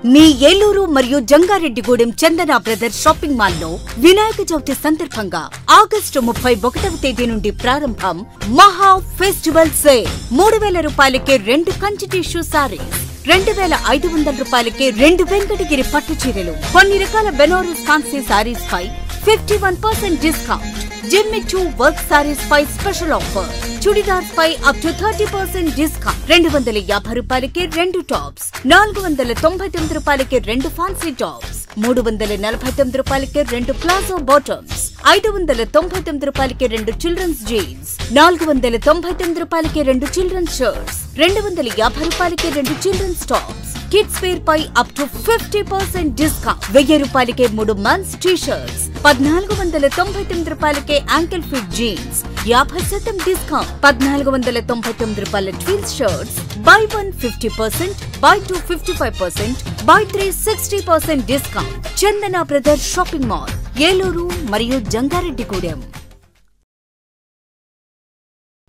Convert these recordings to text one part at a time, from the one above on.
మీ ఏలూరు మరియు జంగారెడ్డిగూడెం చందన brothers shopping mall లో వినాయక చవితి సందర్భంగా ఆగస్టు 31వ తేదీ నుండి ప్రారంభం మహా ఫెస్టివల్ సేల్. 3000 రూపాయలకే 2 కంచి టిష్యూ సారీస్, 2500 రూపాయలకే 2 వెంకటగిరి పట్టు చీరలు, కొన్ని రకాల బెనారస్ ఫ్యాన్సీ సారీస్ పై 51% డిస్కౌంట్. జిమ్మిచూ వర్క్ సారీస్ పై స్పెషల్ ఆఫర్. చుడిదార్స్ పై అప్ టు 30% డిస్కౌంట్. 250 రూపాయలకి 2 టాప్స్, 499 రూపాయలకి 2 ఫ్యాన్సీ టాప్స్, 349 రూపాయలకి 2 ప్లాజో బాటమ్స్, 599 రూపాయలకి 2 చిల్డ్రన్స్ జీన్స్, 499 రూపాయలకి 2 చిల్డ్రన్స్ షర్ట్స్, 250 రూపాయలకి 2 చిల్డ్రన్స్ టాప్స్. కిడ్స్ వేర్ పై అప్ టు 50% డిస్కౌంట్. 1000 రూపాయలకి 3 మెన్స్ టీ షర్ట్స్, 1499 రూపాయలకి యాంకిల్ ఫిట్ జీన్స్, 50% డిస్కౌంట్. 1499 రూపాయల twills shirts, by 1 50%, by 2 55%, by 3 60% discount. Chandana brothers shopping mall, Eluru మరియు Jangareddygudem.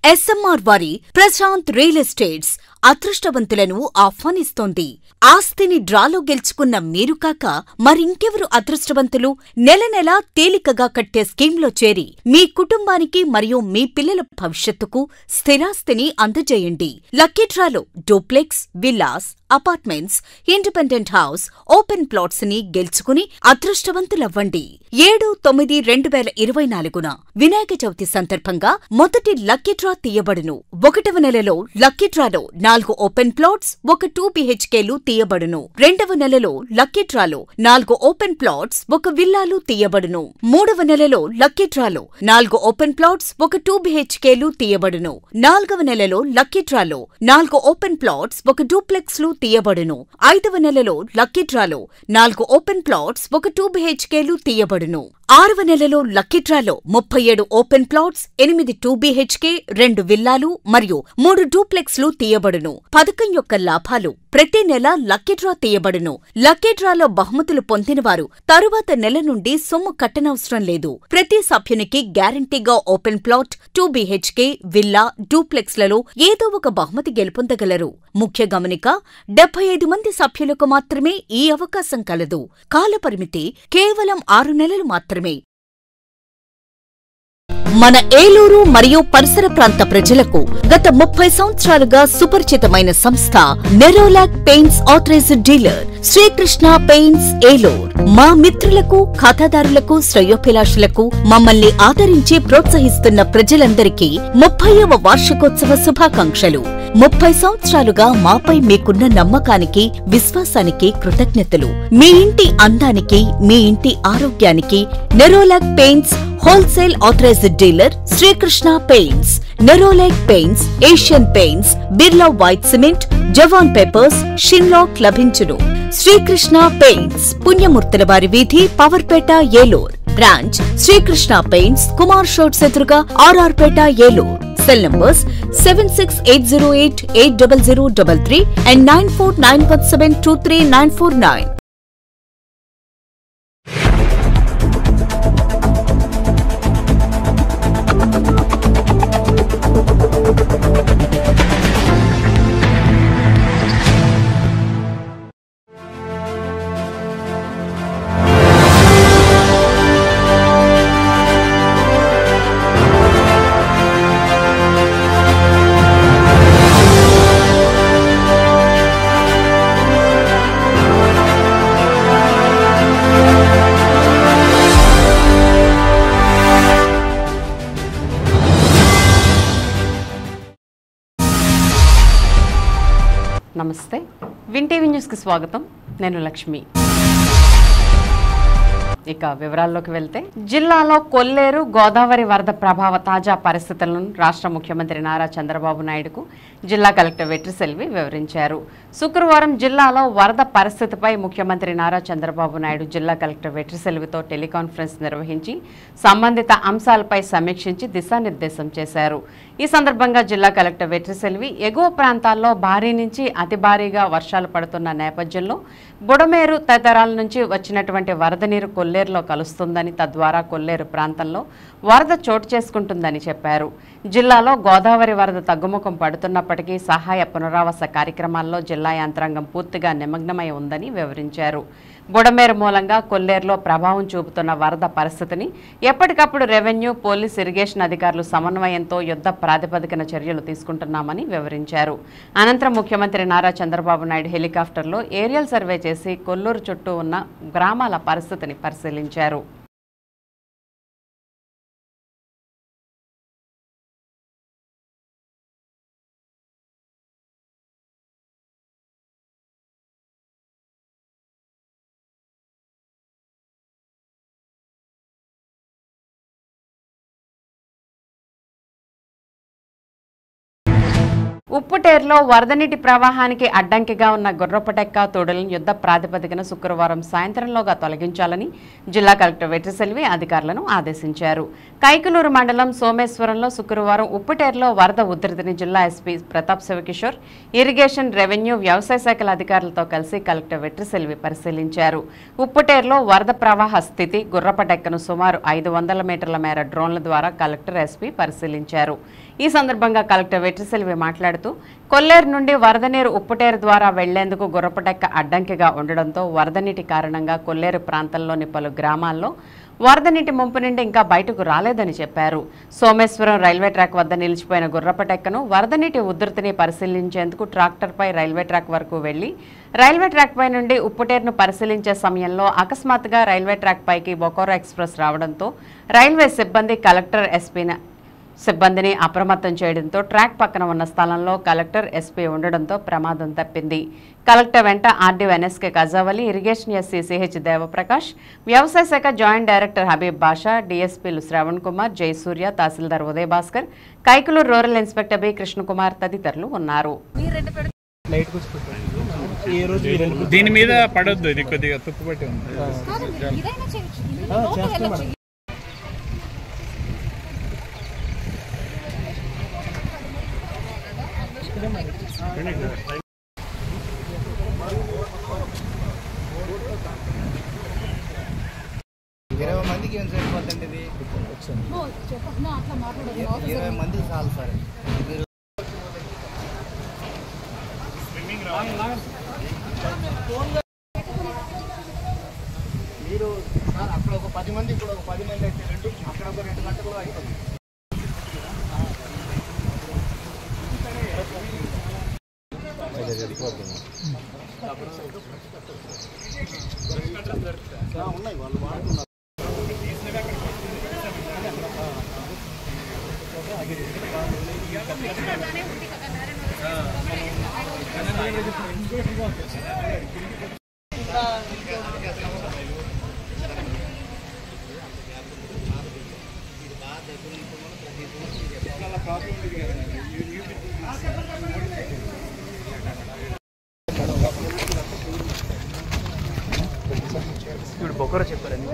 SMR వారి Prashanth real estates అదృష్టవంతులను ఆహ్వానిస్తోంది. ఆస్తిని డ్రాలో గెలుచుకున్న మీరు కాక మరింకెవరు అదృష్టవంతులు? నెల నెలా తేలికగా కట్టే స్కీమ్లో చేరి మీ కుటుంబానికి మరియు మీ పిల్లల భవిష్యత్తుకు స్థిరాస్తిని అందజేయండి. లక్కీ డ్రాలో duplex, villas, apartments, independent house, open plots ని గెలుచుకుని అదృష్టవంతులవ్వండి. 7/9/2024న వినాయక చవితి సందర్భంగా మొదటి లక్కీ డ్రా తీయబడును. 1వ నెలలో లక్కీ డ్రాలో 4 ఓపెన్ ప్లాట్స్, 1 2 BHKలు తీయబడును. 2వ నెలలో లక్కీ డ్రాలో 4 ఓపెన్ ప్లాట్స్, 1 విల్లాలు తీయబడును. 3వ నెలలో లక్కీ డ్రాలో 4 ఓపెన్ ప్లాట్స్, 1 2 BHKలు తీయబడును. 4వ నెలలో లక్కీ డ్రాలో 4 ఓపెన్ ప్లాట్స్, 1 డూప్లెక్స్లు తీయబడును. 5వ నెలలో లక్కీ డ్రాలో 4 ఓపెన్ ప్లాట్స్, 1 2 BHKలు తీయబడును. 6వ నెలలో లక్కీ డ్రాలో 37 ఓపెన్ ప్లాట్స్, 8 2 BHK, 2 విల్లాలు మరియు 3 డూప్లెక్స్లు తీయబడును. పథకం యొక్క లాభాలు: ప్రతి నెల లక్కీ డ్రా తీయబడును. లక్కీ డ్రాలో బహుమతులు పొందినవారు తరువాత నెల నుండి సొమ్ము కట్టనవసరం లేదు. ప్రతి సభ్యునికి గ్యారంటీగా ఓపెన్ ప్లాట్, 2 BHK, విల్లా, డూప్లెక్స్లలో ఏదో ఒక బహుమతి గెలుపొందగలరు. ముఖ్య గమనిక: 75 మంది సభ్యులకు మాత్రమే ఈ అవకాశం కలదు. కాలపరిమితి కేవలం 6 నెలలు మాత్రమే. మన ఏలూరు మరియు పరిసర ప్రాంత ప్రజలకు గత 30 సంవత్సరాలుగా సుపరిచితమైన సంస్థ Nerolac paints authorised dealer Srikrishna paints Eluru. మా మిత్రులకు, ఖాతాదారులకు, శ్రేయోభిలాషులకు మమ్మల్ని ఆదరించి ప్రోత్సహిస్తున్న ప్రజలందరికీ 30వ వార్షికోత్సవ శుభాకాంక్షలు. 30 సంవత్సరాలుగా మాపై మీకున్న నమ్మకానికి, విశ్వాసానికి కృతజ్ఞతలు. మీ ఇంటి అందానికి, మీ ఇంటి ఆరోగ్యానికి Nerolac paints wholesale authorised dealer Srikrishna paints. Nerolac paints, Asian paints, Birla white cement, Jawan papers, షిన్లాక్ లభించును. శ్రీకృష్ణ పెయింట్స్, పుణ్యమూర్తుల వారి వీధి, పవర్పేట, ఏలూరు. బ్రాంచ్ శ్రీకృష్ణ పెయింట్స్, కుమార్ షోట్స్ ఎదురుగా, RR Peta, Eluru. Cell numbers 7680880033 and 9491723949. నమస్తే, విన్ టీవీ న్యూస్కి స్వాగతం. నేను లక్ష్మి. ఇక వివరాల్లోకి వెళ్తే, జిల్లాలో కొల్లేరు గోదావరి వరద ప్రభావ తాజా పరిస్థితులను రాష్ట్ర ముఖ్యమంత్రి నారా చంద్రబాబు నాయుడుకు జిల్లా కలెక్టర్ వెట్రిసెల్వి వివరించారు. శుక్రవారం జిల్లాలో వరద పరిస్థితిపై ముఖ్యమంత్రి నారా చంద్రబాబు నాయుడు జిల్లా కలెక్టర్ వెట్రిసెల్వితో టెలికాన్ఫరెన్స్ నిర్వహించి సంబంధిత అంశాలపై సమీక్షించి దిశానిర్దేశం చేశారు. ఈ సందర్భంగా జిల్లా కలెక్టర్ వెట్రిసెల్వి ఎగువ ప్రాంతాల్లో భారీ నుంచి అతి భారీగా వర్షాలు పడుతున్న నేపథ్యంలో బుడమేరు తదితరాల నుంచి వచ్చినటువంటి వరద నీరు కొల్లేరులో కలుస్తుందని, తద్వారా కొల్లేరు ప్రాంతంలో వరద చోటు చేసుకుంటుందని చెప్పారు. జిల్లాలో గోదావరి వరద తగ్గుముఖం పడుతున్నప్పటికీ సహాయ పునరావాస కార్యక్రమాల్లో జిల్లా యంత్రాంగం పూర్తిగా నిమగ్నమై ఉందని వివరించారు. బుడమేరు మూలంగా కొల్లేరులో ప్రభావం చూపుతున్న వరద పరిస్థితిని ఎప్పటికప్పుడు రెవెన్యూ, పోలీస్, ఇరిగేషన్ అధికారులు సమన్వయంతో యుద్ధ ప్రాతిపదికన చర్యలు తీసుకుంటున్నామని వివరించారు. అనంతరం ముఖ్యమంత్రి నారా చంద్రబాబు నాయుడు హెలికాప్టర్లో ఏరియల్ సర్వే చేసి కొల్లూరు చుట్టూ ఉన్న గ్రామాల పరిస్థితిని పరిశీలించారు. ఉప్పుటేరులో వరద నీటి ప్రవాహానికి అడ్డంకిగా ఉన్న గుర్రపటెక్క తోడులను యుద్ధ ప్రాతిపదికన శుక్రవారం సాయంత్రంలోగా తొలగించాలని జిల్లా కలెక్టర్ వెట్రిసెల్వి అధికారులను ఆదేశించారు. కైకలూరు మండలం సోమేశ్వరంలో శుక్రవారం ఉప్పుటేరులో వరద ఉధృతిని జిల్లా SP Pratap Shiva Kishore, irrigation, revenue, వ్యవసాయ శాఖల అధికారులతో కలిసి కలెక్టర్ వెట్రిసెల్వి పరిశీలించారు. ఉప్పుటేరులో వరద ప్రవాహ స్థితి, గుర్రపటెక్కను సుమారు 500 మీటర్ల మేర డ్రోన్ల ద్వారా కలెక్టర్, ఎస్పీ పరిశీలించారు. ఈ సందర్భంగా కలెక్టర్ వెట్రిసెల్వి మాట్లాడుతూ కొల్లేరు నుండి వరద నీరు ఉప్పుటేరు ద్వారా వెళ్లేందుకు గుర్రపటెక్క అడ్డంకిగా ఉండడంతో వరద నీటి కారణంగా కొల్లేరు ప్రాంతంలోని పలు గ్రామాల్లో వరద నీటి ముంపు నుండి ఇంకా బయటకు రాలేదని చెప్పారు. సోమేశ్వరం రైల్వే ట్రాక్ వద్ద నిలిచిపోయిన గుర్రపటెక్కను వరద నీటి ఉధృతిని పరిశీలించేందుకు ట్రాక్టర్పై రైల్వే ట్రాక్ వరకు వెళ్లి రైల్వే ట్రాక్ పై నుండి ఉప్పుటేరును పరిశీలించే సమయంలో అకస్మాత్తుగా రైల్వే ట్రాక్ పైకి బొకారో ఎక్స్ప్రెస్ రావడంతో రైల్వే సిబ్బంది కలెక్టర్, ఎస్పీ సిబ్బందిని అప్రమత్తం చేయడంతో ట్రాక్ పక్కన ఉన్న స్థలంలో కలెక్టర్, ఎస్పీ ఉండడంతో ప్రమాదం తప్పింది. కలెక్టర్ వెంట RDO NSK Kajavali, irrigation SE CH Devaprakash, వ్యవసాయ శాఖ జాయింట్ డైరెక్టర్ హబీబ్ బాషా, డీఎస్పీలు Shravan Kumar, Jayasurya, tahsildar Uday Bhaskar, Kaikaluru rural inspector B Krishnakumar తదితరులు ఉన్నారు. దీని మీద పడొద్దు, ఇది కొద్దిగా తుప్పుపట్టి ఉంది. మందికి ఏం సరిపోతుంది? ఇది 20 మందికి చాలు సార్. మీరు సార్ అక్కడ ఒక 10 మంది, ఇక్కడ ఒక 10 మంది అయితే అక్కడ ఒక 2 గంటలు అయిపోతుంది. ఉన్నాయి వాళ్ళు వాడుతున్నారు. ఇప్పుడు బొక్కర చెప్పారండి.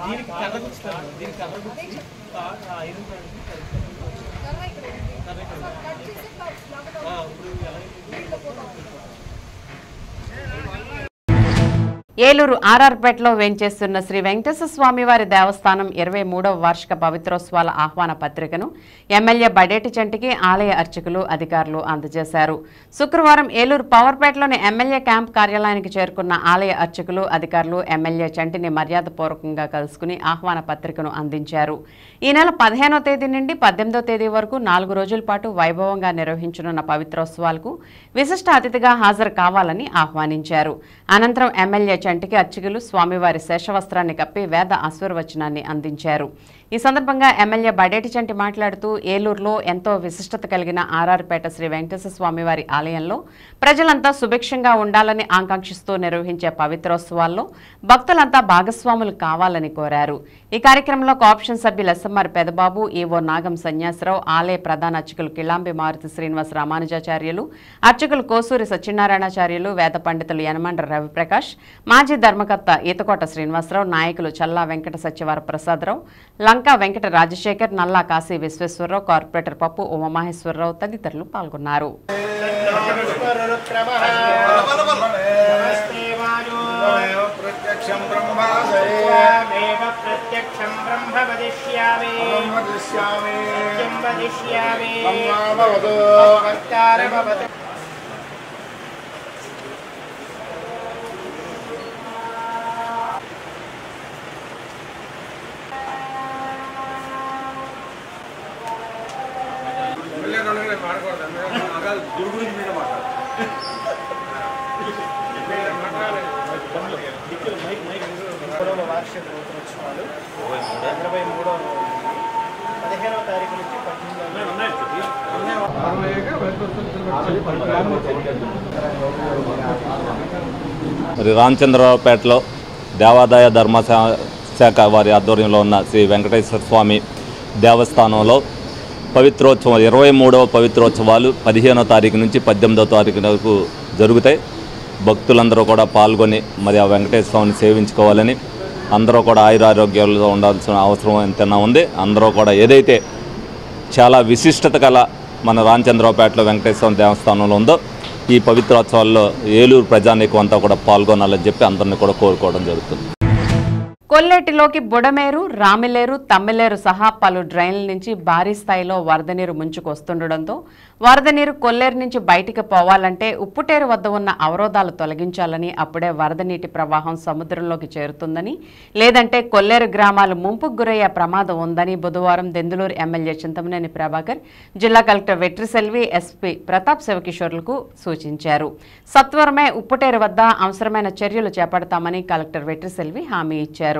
దీనికి కర్రగుచ్చుతారు, దీనికి కర్రగుచ్చి ఐరన్ ఏలూరు ఆర్ఆర్పేటలో వేంచేస్తున్న శ్రీ వెంకటేశ్వర స్వామివారి దేవస్థానం 23వ వార్షిక పవిత్రోత్సవాల ఆహ్వాన పత్రికను ఎమ్మెల్యే బడేటి చంటికి ఆలయ అర్చకులు, అధికారులు అందజేశారు. శుక్రవారం ఏలూరు పవర్పేటలోని ఎమ్మెల్యే క్యాంప్ కార్యాలయానికి చేరుకున్న ఆలయ అర్చకులు, అధికారులు ఎమ్మెల్యే చంటిని మర్యాదపూర్వకంగా కలుసుకుని ఆహ్వాన పత్రికను అందించారు. ఈ నెల 15వ తేదీ నుండి 18వ తేదీ వరకు 4 రోజుల పాటు వైభవంగా నిర్వహించనున్న పవిత్రోత్సవాలకు విశిష్ట అతిథిగా హాజరు కావాలని ఆహ్వానించారు. అనంతరం ఎమ్మెల్యే చంటికి అర్చకులు స్వామివారి శేషవస్త్రాన్ని కప్పి వేద ఆశీర్వచనాన్ని అందించారు. ఈ సందర్భంగా ఎమ్మెల్యే బడేటి చంటి మాట్లాడుతూ ఏలూరులో ఎంతో విశిష్టత కలిగిన ఆర్ఆర్పేట శ్రీ వెంకటేశ్వర స్వామివారి ఆలయంలో ప్రజలంతా సుభిక్షంగా ఉండాలని ఆకాంక్షిస్తూ నిర్వహించే పవిత్రోత్సవాల్లో భక్తులంతా భాగస్వాములు కావాలని కోరారు. ఈ కార్యక్రమంలో కోఆప్షన్ సభ్యులు ఎస్ఎంఆర్ పెదబాబు, ఈవో నాగం సన్యాసరావు, ఆలయ ప్రధాన అర్చకులు కిలాంబి మారుతి శ్రీనివాస రామానుజాచార్యులు, అర్చకులు కోసూరి సత్యనారాయణాచార్యులు, వేద పండితులు యనమండ్ర రవిప్రకాష్, మాజీ ధర్మకర్త ఈతకోట శ్రీనివాసరావు, నాయకులు చల్లా వెంకట సత్యవార ప్రసాదరావు, లంకా వెంకట రాజశేఖర్, నల్లా కాశీ విశ్వేశ్వరరావు, కార్పొరేటర్ పప్పు ఉమామహేశ్వరరావు తదితరులు పాల్గొన్నారు. వార్షిక నూతనోత్సవాలు 23వ 15వ తారీఖు నుంచి 18వ మరి రామచంద్రరావుపేటలో దేవాదాయ ధర్మశాఖ వారి ఆధ్వర్యంలో ఉన్న శ్రీ వెంకటేశ్వర స్వామి దేవస్థానంలో పవిత్రోత్సవం 23వ పవిత్రోత్సవాలు 15వ తారీఖు నుంచి 18వ తారీఖు వరకు జరుగుతాయి. భక్తులందరూ కూడా పాల్గొని మరి ఆ వెంకటేశ్వర స్వామిని సేవించుకోవాలని, అందరూ కూడా ఆయురారోగ్యాలతో ఉండాల్సిన అవసరం ఎంతైనా ఉంది. అందరూ కూడా ఏదైతే చాలా విశిష్టత గల మన రామచంద్రరావుపేటలో వెంకటేశ్వర స్వామి దేవస్థానంలో ఉందో ఈ పవిత్రోత్సవాల్లో ఏలూరు ప్రజానీకం అంతా కూడా పాల్గొనాలని చెప్పి అందరినీ కూడా కోరుకోవడం జరుగుతుంది. కొల్లేటిలోకి బుడమేరు, రామిలేరు, తమ్మిలేరు సహా పలు డ్రైన్ల నుంచి భారీ స్థాయిలో వరద నీరు ముంచుకొస్తుండటంతో వరద నీరు కొల్లేరు నుంచి బయటికి పోవాలంటే ఉప్పుటేరు వద్ద ఉన్న అవరోధాలు తొలగించాలని, అప్పుడే వరద నీటి ప్రవాహం సముద్రంలోకి చేరుతుందని, లేదంటే కొల్లేరు గ్రామాలు ముంపుకు గురయ్యే ప్రమాదం ఉందని బుధవారం దెందులూరు ఎమ్మెల్యే చింతమనేని ప్రభాకర్ జిల్లా కలెక్టర్ వెట్రిసెల్వి, ఎస్పీ ప్రతాప్ శివకిషోర్లకు సూచించారు. సత్వరమే ఉప్పుటేరు వద్ద అవసరమైన చర్యలు చేపడతామని కలెక్టర్ వెట్రిసెల్వి హామీ ఇచ్చారు.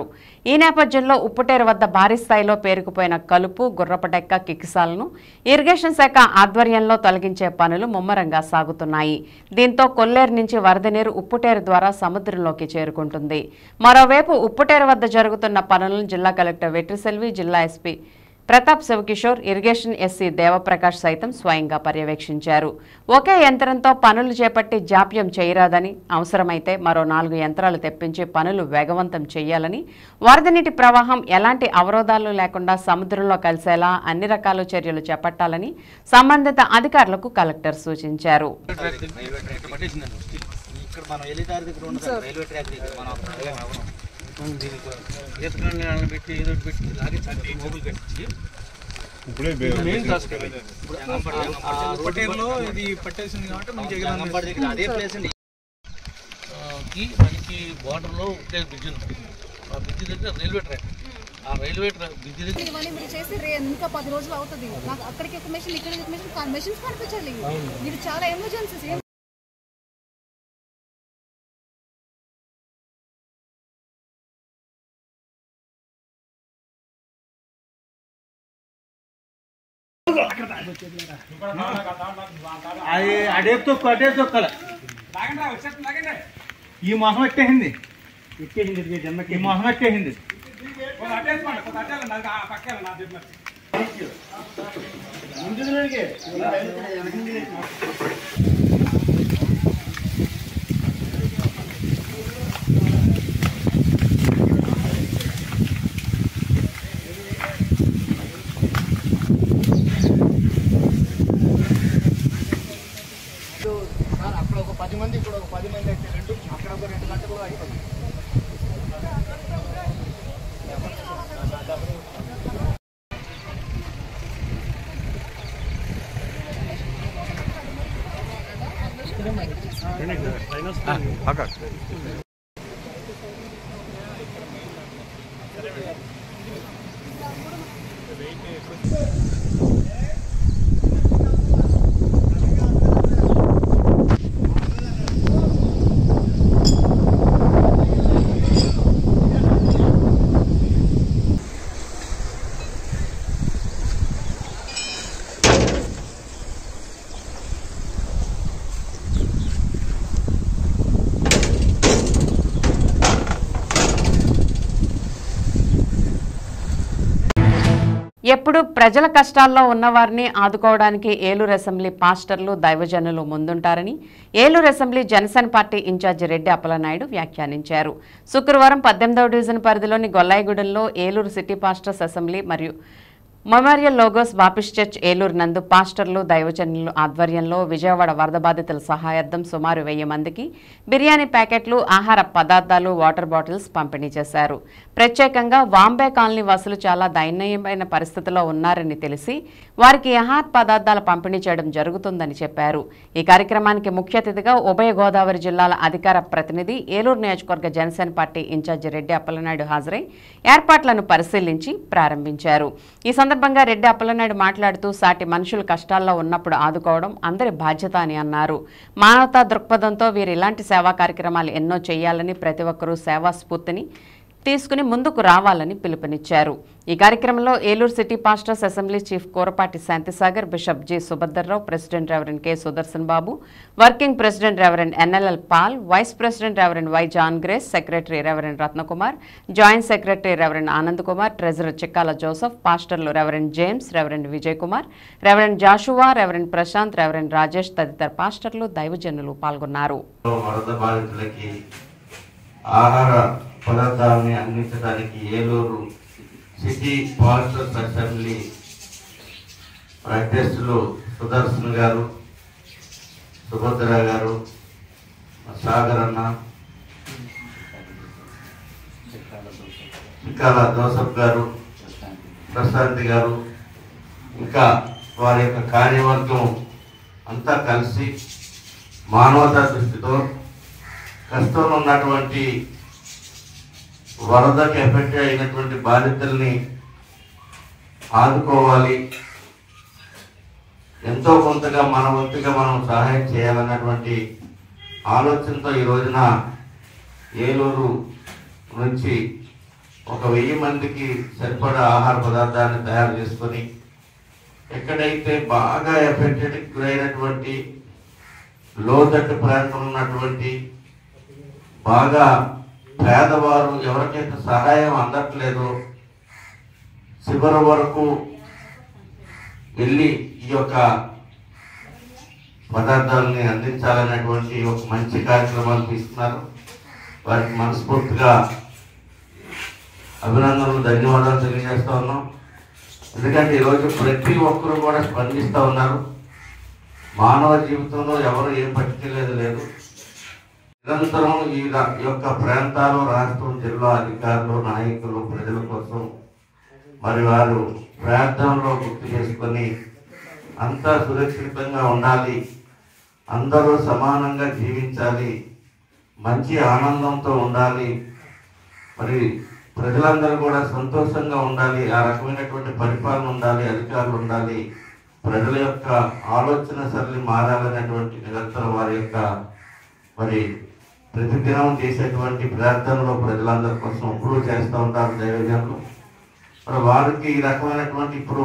ఈ నేపథ్యంలో ఉప్పుటేరు వద్ద భారీ స్థాయిలో పేరుకుపోయిన కలుపు, గుర్రపటెక్క కిక్కిసాలను ఇరిగేషన్ శాఖ ఆధ్వర్యంలో తొలగించే పనులు ముమ్మరంగా సాగుతున్నాయి. దీంతో కొల్లేరు నుంచి వరద నీరు ఉప్పుటేరు ద్వారా సముద్రంలోకి చేరుకుంటుంది. మరోవైపు ఉప్పుటేరు వద్ద జరుగుతున్న పనులను జిల్లా కలెక్టర్ వెట్రిసెల్వి, జిల్లా SP Pratap Shiva Kishore, irrigation SC Devaprakash సైతం స్వయంగా పర్యవేక్షించారు. ఒకే యంత్రంతో పనులు చేపట్టి జాప్యం చేయరాదని, అవసరమైతే మరో 4 యంత్రాలు తెప్పించి పనులు వేగవంతం చేయాలని, వరద నీటి ప్రవాహం ఎలాంటి అవరోధాలు లేకుండా సముద్రంలో కలిసేలా అన్ని రకాల చర్యలు చేపట్టాలని సంబంధిత అధికారులకు కలెక్టర్ సూచించారు. మనకి బోర్డర్ లో ఒకటే బ్రిడ్జ్ ఉంది. ఆ బ్రిడ్జ్ దగ్గర రైల్వే ట్రాక్, ఆ రైల్వే ట్రాక్ బ్రిడ్జ్ దగ్గర మీరు చేసి ఇంకా 10 రోజులు అవుతుంది. నాకు అక్కడికి ఒక మెషిన్, ఇక్కడికి ఒక మెషిన్, మెషిన్స్ కనిపించాలి. మీరు చాలా ఎమర్జెన్సీస్. అడేపు తొక్కల ఈ మొహం ఎట్టేసింది, ఈ మొహం ఎట్టేసింది. అక్కడ ఒక 10 మంది, ఇక్కడ ఒక 10 మంది అయితే అక్కడ ఒక 2 గంటలు అయిపోయింది. ఎప్పుడు ప్రజల కష్టాల్లో ఉన్నవారిని ఆదుకోవడానికి ఏలూరు అసెంబ్లీ పాస్టర్లు దైవజనులు ముందుంటారని Eluru assembly Janasena party incharge Reddy Appalanaidu వ్యాఖ్యానించారు. శుక్రవారం 18వ డివిజన్ పరిధిలోని గొల్లాయిగూడెంలో ఏలూరు సిటీ పాస్టర్స్ అసెంబ్లీ మరియు memorial Logos Baptist church Eluru నందు పాస్టర్లు దైవజనులు ఆధ్వర్యంలో విజయవాడ వరద బాధితుల సహాయార్థం సుమారు 1000 మందికి బిర్యానీ ప్యాకెట్లు, ఆహార పదార్థాలు, వాటర్ బాటిల్స్ పంపిణీ చేశారు. ప్రత్యేకంగా వాంబే కాలనీ వాసులు చాలా దయనీయమైన పరిస్థితిలో ఉన్నారని తెలిసి వారికి ఆహార పదార్థాల పంపిణీ చేయడం జరుగుతుందని చెప్పారు. ఈ కార్యక్రమానికి ముఖ్య అతిథిగా ఉభయ గోదావరి జిల్లాల అధికార ప్రతినిధి ఏలూరు నియోజకవర్గ జనసేన పార్టీ ఇన్ఛార్జి రెడ్డి అప్పలనాయుడు హాజరై ఏర్పాట్లను పరిశీలించి ప్రారంభించారు. ఈ సందర్భంగా రెడ్డి అప్పలనాయుడు మాట్లాడుతూ సాటి మనుషులు కష్టాల్లో ఉన్నప్పుడు ఆదుకోవడం అందరి బాధ్యత అని అన్నారు. మానవతా దృక్పథంతో వీరు ఇలాంటి సేవా కార్యక్రమాలు ఎన్నో చేయాలని, ప్రతి ఒక్కరూ సేవా స్ఫూర్తిని తీసుకుని ముందుకు రావాలని పిలుపునిచ్చారు. ఈ కార్యక్రమంలో Eluru city pastors assembly chief Korapati Shantisagar, bishop G Subhadrarao, president reverend K Sudarshan Babu, working president reverend NLL Paul, vice president reverend Y John Grace, secretary reverend Ratnakumar, joint secretary reverend Anand Kumar, treasurer Chikkala Joseph, పాస్టర్లు reverend James, reverend Vijay Kumar, reverend Joshua, reverend Prashanth, reverend Rajesh తదితర పాస్టర్లు దైవజనులు పాల్గొన్నారు. ఆహార పదార్థాలని అందించడానికి Eluru city pastors assembly అధ్యక్షులు సుదర్శన్ గారు, సుభద్ర గారు, సాగర్ అన్న, చిక్కాల జోసఫ్ గారు, ప్రశాంత్ గారు, ఇంకా వారి యొక్క కార్యవర్గం అంతా కలిసి మానవతా దృష్టితో కష్టంలో ఉన్నటువంటి వరదకి ఎఫెక్ట్ అయినటువంటి బాధితుల్ని ఆదుకోవాలి, ఎంతో కొంతగా మన వంతుగా మనం సహాయం చేయాలన్నటువంటి ఆలోచనతో ఈ రోజున ఏలూరు నుంచి 1000 మందికి సరిపడా ఆహార పదార్థాన్ని తయారు చేసుకొని ఎక్కడైతే బాగా ఎఫెక్టెడ్ గురైనటువంటి లోతట్టు ప్రాంతం ఉన్నటువంటి బాగా పేదవారు ఎవరికైతే సహాయం అందట్లేదో చివరి వరకు వెళ్ళి ఈ యొక్క పదార్థాలని అందించాలనేటువంటి ఒక మంచి కార్యక్రమాలు తీసుకున్నారు. వారికి మనస్ఫూర్తిగా అభినందనలు, ధన్యవాదాలు తెలియజేస్తా ఉన్నాం. ఎందుకంటే ఈరోజు ప్రతి ఒక్కరూ కూడా స్పందిస్తూ ఉన్నారు. మానవ జీవితంలో ఎవరు ఏం పట్టుకెళ్ళేది లేదు. నిరంతరం ఈ యొక్క ప్రాంతాలు, రాష్ట్రం, జిల్లా అధికారులు, నాయకులు ప్రజల కోసం మరి వారు ప్రార్థనలో గుర్తు చేసుకొని అంతా సురక్షితంగా ఉండాలి, అందరూ సమానంగా జీవించాలి, మంచి ఆనందంతో ఉండాలి, మరి ప్రజలందరూ కూడా సంతోషంగా ఉండాలి, ఆ రకమైనటువంటి పరిపాలన ఉండాలి, అధికారులు ఉండాలి, ప్రజల యొక్క ఆలోచన సరళి మారాలనేటువంటి నిరంతరం వారి యొక్క మరి ప్రతిదినం చేసేటువంటి ప్రార్థనలో ప్రజలందరి కోసం అప్రూవ్ చేస్తూ ఉంటారు దైవజనులు. మరి వారికి ఈ రకమైనటువంటి ఇప్పుడు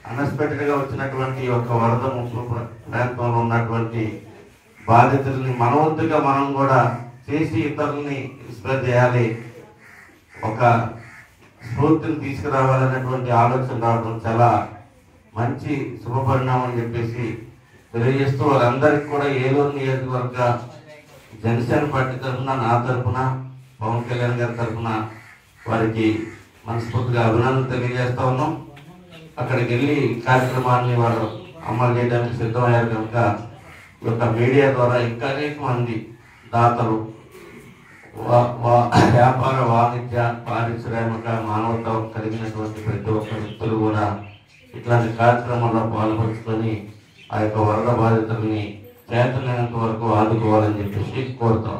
అన్ఎక్స్పెక్టెడ్గా వచ్చినటువంటి ఒక వరద ముప్పు ప్రాంతంలో ఉన్నటువంటి బాధితుల్ని మనవంతుగా మనం కూడా చేసి ఇతరులని స్ప్రెడ్ చేయాలి, ఒక స్ఫూర్తిని తీసుకురావాలనేటువంటి ఆలోచన రావడం చాలా మంచి శుభపరిణామం అని చెప్పేసి తెలియజేస్తూ వాళ్ళందరికీ కూడా ఏలూరు నియోజకవర్గ జనసేన పార్టీ తరఫున, నా తరఫున, పవన్ కళ్యాణ్ గారి తరఫున వారికి మనస్ఫూర్తిగా అభినందనలు తెలియజేస్తా ఉన్నాం. అక్కడికి వెళ్ళి కార్యక్రమాన్ని వాళ్ళు అమలు చేయడానికి సిద్ధమయ్యారు కనుక ఈ యొక్క మీడియా ద్వారా ఇంకా అనేక మంది దాతలు, వ్యాపార, వాణిజ్య, పారిశ్రామిక, మానవత కలిగినటువంటి ప్రతి ఒక్క వ్యక్తులు కూడా ఇట్లాంటి కార్యక్రమాల్లో పాల్పంచుకొని ఆ యొక్క వరద బాధితుల్ని చేతనైనంత వరకు ఆదుకోవాలని చెప్పేసి కోరుతాం.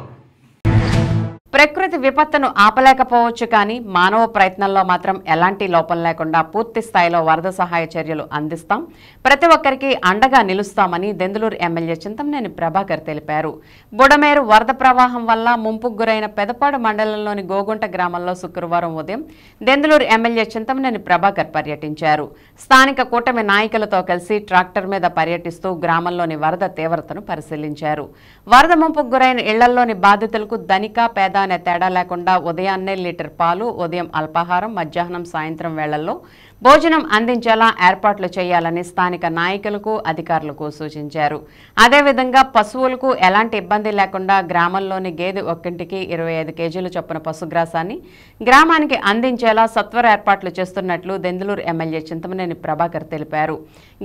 ప్రకృతి విపత్తును ఆపలేకపోవచ్చు కానీ మానవ ప్రయత్నంలో మాత్రం ఎలాంటి లోపం లేకుండా పూర్తి స్థాయిలో వరద సహాయ చర్యలు అందిస్తాం, ప్రతి ఒక్కరికి అండగా నిలుస్తామని దెందులూరు ఎమ్మెల్యే చింతమనేని ప్రభాకర్ తెలిపారు. బుడమేరు వరద ప్రవాహం వల్ల ముంపుకు గురైన పెదపాడు మండలంలోని గోగుంట గ్రామంలో శుక్రవారం ఉదయం దెందులూరు ఎమ్మెల్యే చింతమనేని ప్రభాకర్ పర్యటించారు. స్థానిక కూటమి నాయకులతో కలిసి ట్రాక్టర్ మీద పర్యటిస్తూ గ్రామంలోని వరద తీవ్రతను పరిశీలించారు. వరద ముంపుకు గురైన ఇళ్లలోని బాధితులకు ధనిక, పేద అనే తేడా లేకుండా ఉదయాన్నే లీటర్ పాలు, ఉదయం అల్పాహారం, మధ్యాహ్నం, సాయంత్రం వేళల్లో భోజనం అందించేలా ఏర్పాట్లు చేయాలని స్థానిక నాయకులకు, అధికారులకు సూచించారు. అదేవిధంగా పశువులకు ఎలాంటి ఇబ్బంది లేకుండా గ్రామంలోని గేదె ఒక్కింటికి 25 కేజీల చొప్పున పశుగ్రాసాన్ని గ్రామానికి అందించేలా సత్వర ఏర్పాట్లు చేస్తున్నట్లు దెందులూరు ఎమ్మెల్యే చింతమనేని ప్రభాకర్ తెలిపారు.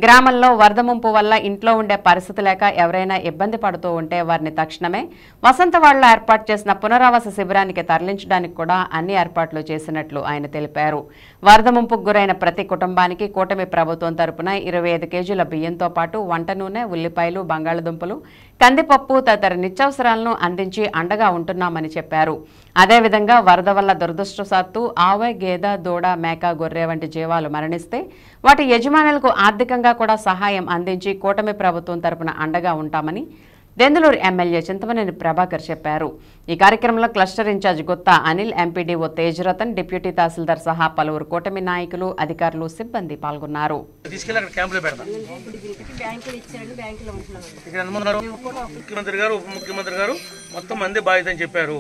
గ్రామంలో వరద ముంపు వల్ల ఇంట్లో ఉండే పరిస్థితి లేక ఎవరైనా ఇబ్బంది పడుతూ ఉంటే వారిని తక్షణమే వసంతవాడలో ఏర్పాటు చేసిన పునరావాస శిబిరానికి తరలించడానికి కూడా అన్ని ఏర్పాట్లు చేసినట్లు ఆయన తెలిపారు. వరద ముంపుకు గురైన ప్రతి కుటుంబానికి కూటమి ప్రభుత్వం తరపున 25 కేజీల బియ్యంతో పాటు వంట నూనె, ఉల్లిపాయలు, బంగాళదుంపలు, కందిపప్పు తదితర నిత్యావసరాలను అందించి అండగా ఉంటున్నామని చెప్పారు. అదేవిధంగా వరద వల్ల దురదృష్టవశాత్తు ఆవు, గేదె, దూడ, మేక, గొర్రె వంటి జీవాలు మరణిస్తే వాటి యజమానులకు ఆర్థికంగా కూడా సహాయం అందించి కూటమి ప్రభుత్వం తరపున అండగా ఉంటామని దెందులూరు ఎమ్మెల్యే చింతమనేని ప్రభాకర్ చెప్పారు. ఈ కార్యక్రమంలో cluster incharge Gutta Anil, MPDO Tejratan, deputy tahsildar సహా పలువురు కూటమి నాయకులు, అధికారులు, సిబ్బంది పాల్గొన్నారు. ముఖ్యమంత్రి గారు, ఉప ముఖ్యమంత్రి గారు మొత్తం మంది బాధ్యత అని చెప్పారు.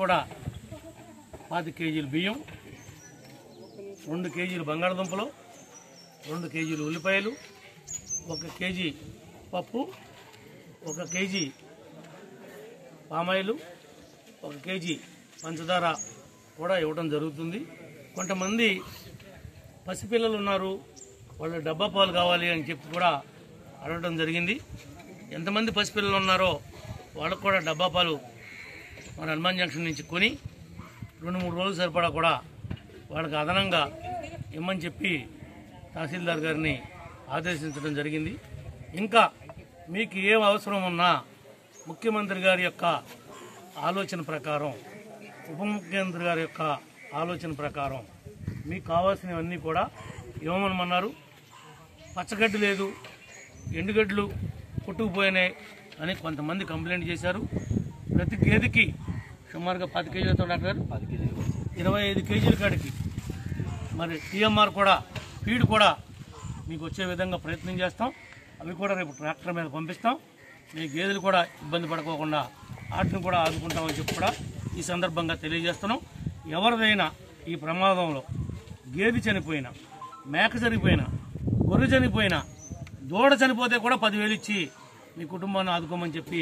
కూడా 10 కేజీలు బియ్యం, 2 కేజీలు బంగాళదుంపలు, 2 కేజీలు ఉల్లిపాయలు, 1 కేజీ పప్పు, 1 కేజీ పామాయిలు, 1 కేజీ పంచదార కూడా ఇవ్వడం జరుగుతుంది. కొంతమంది పసిపిల్లలు ఉన్నారు, వాళ్ళు డబ్బా పాలు కావాలి అని చెప్పి కూడా అడగడం జరిగింది. ఎంతమంది పసిపిల్లలు ఉన్నారో వాళ్ళకు కూడా డబ్బా పాలు మన హనుమాన్ జంక్షన్ నుంచి కొని 2-3 రోజులు సరిపడా కూడా వాళ్ళకి అదనంగా ఇమ్మని చెప్పి తహసీల్దార్ గారిని ఆదేశించడం జరిగింది. ఇంకా మీకు ఏం అవసరం ఉన్నా ముఖ్యమంత్రి గారి యొక్క ఆలోచన ప్రకారం, ఉప ముఖ్యమంత్రి గారి యొక్క ఆలోచన ప్రకారం మీకు కావాల్సినవన్నీ కూడా ఇవ్వమన్నారు. పచ్చగడ్డి లేదు, ఎండుగడ్డలు కొట్టుకుపోయినాయి అని కొంతమంది కంప్లైంట్ చేశారు. ప్రతి గేదెకి సుమారుగా 10 కేజీలతో డాక్టర్ 25 కేజీల కాడికి మరి టీఎంఆర్ కూడా ఫీడ్ కూడా మీకు వచ్చే విధంగా ప్రయత్నం చేస్తాం. అవి కూడా రేపు ట్రాక్టర్ మీద పంపిస్తాం. మీ గేదెలు కూడా ఇబ్బంది పడుకోకుండా వాటిని కూడా ఆదుకుంటామని చెప్పి కూడా ఈ సందర్భంగా తెలియజేస్తున్నాం. ఎవరిదైనా ఈ ప్రమాదంలో గేదె చనిపోయినా, మేక చనిపోయినా, గొర్రె చనిపోయినా, దూడ చనిపోతే కూడా 10,000 ఇచ్చి మీ కుటుంబాన్ని ఆదుకోమని చెప్పి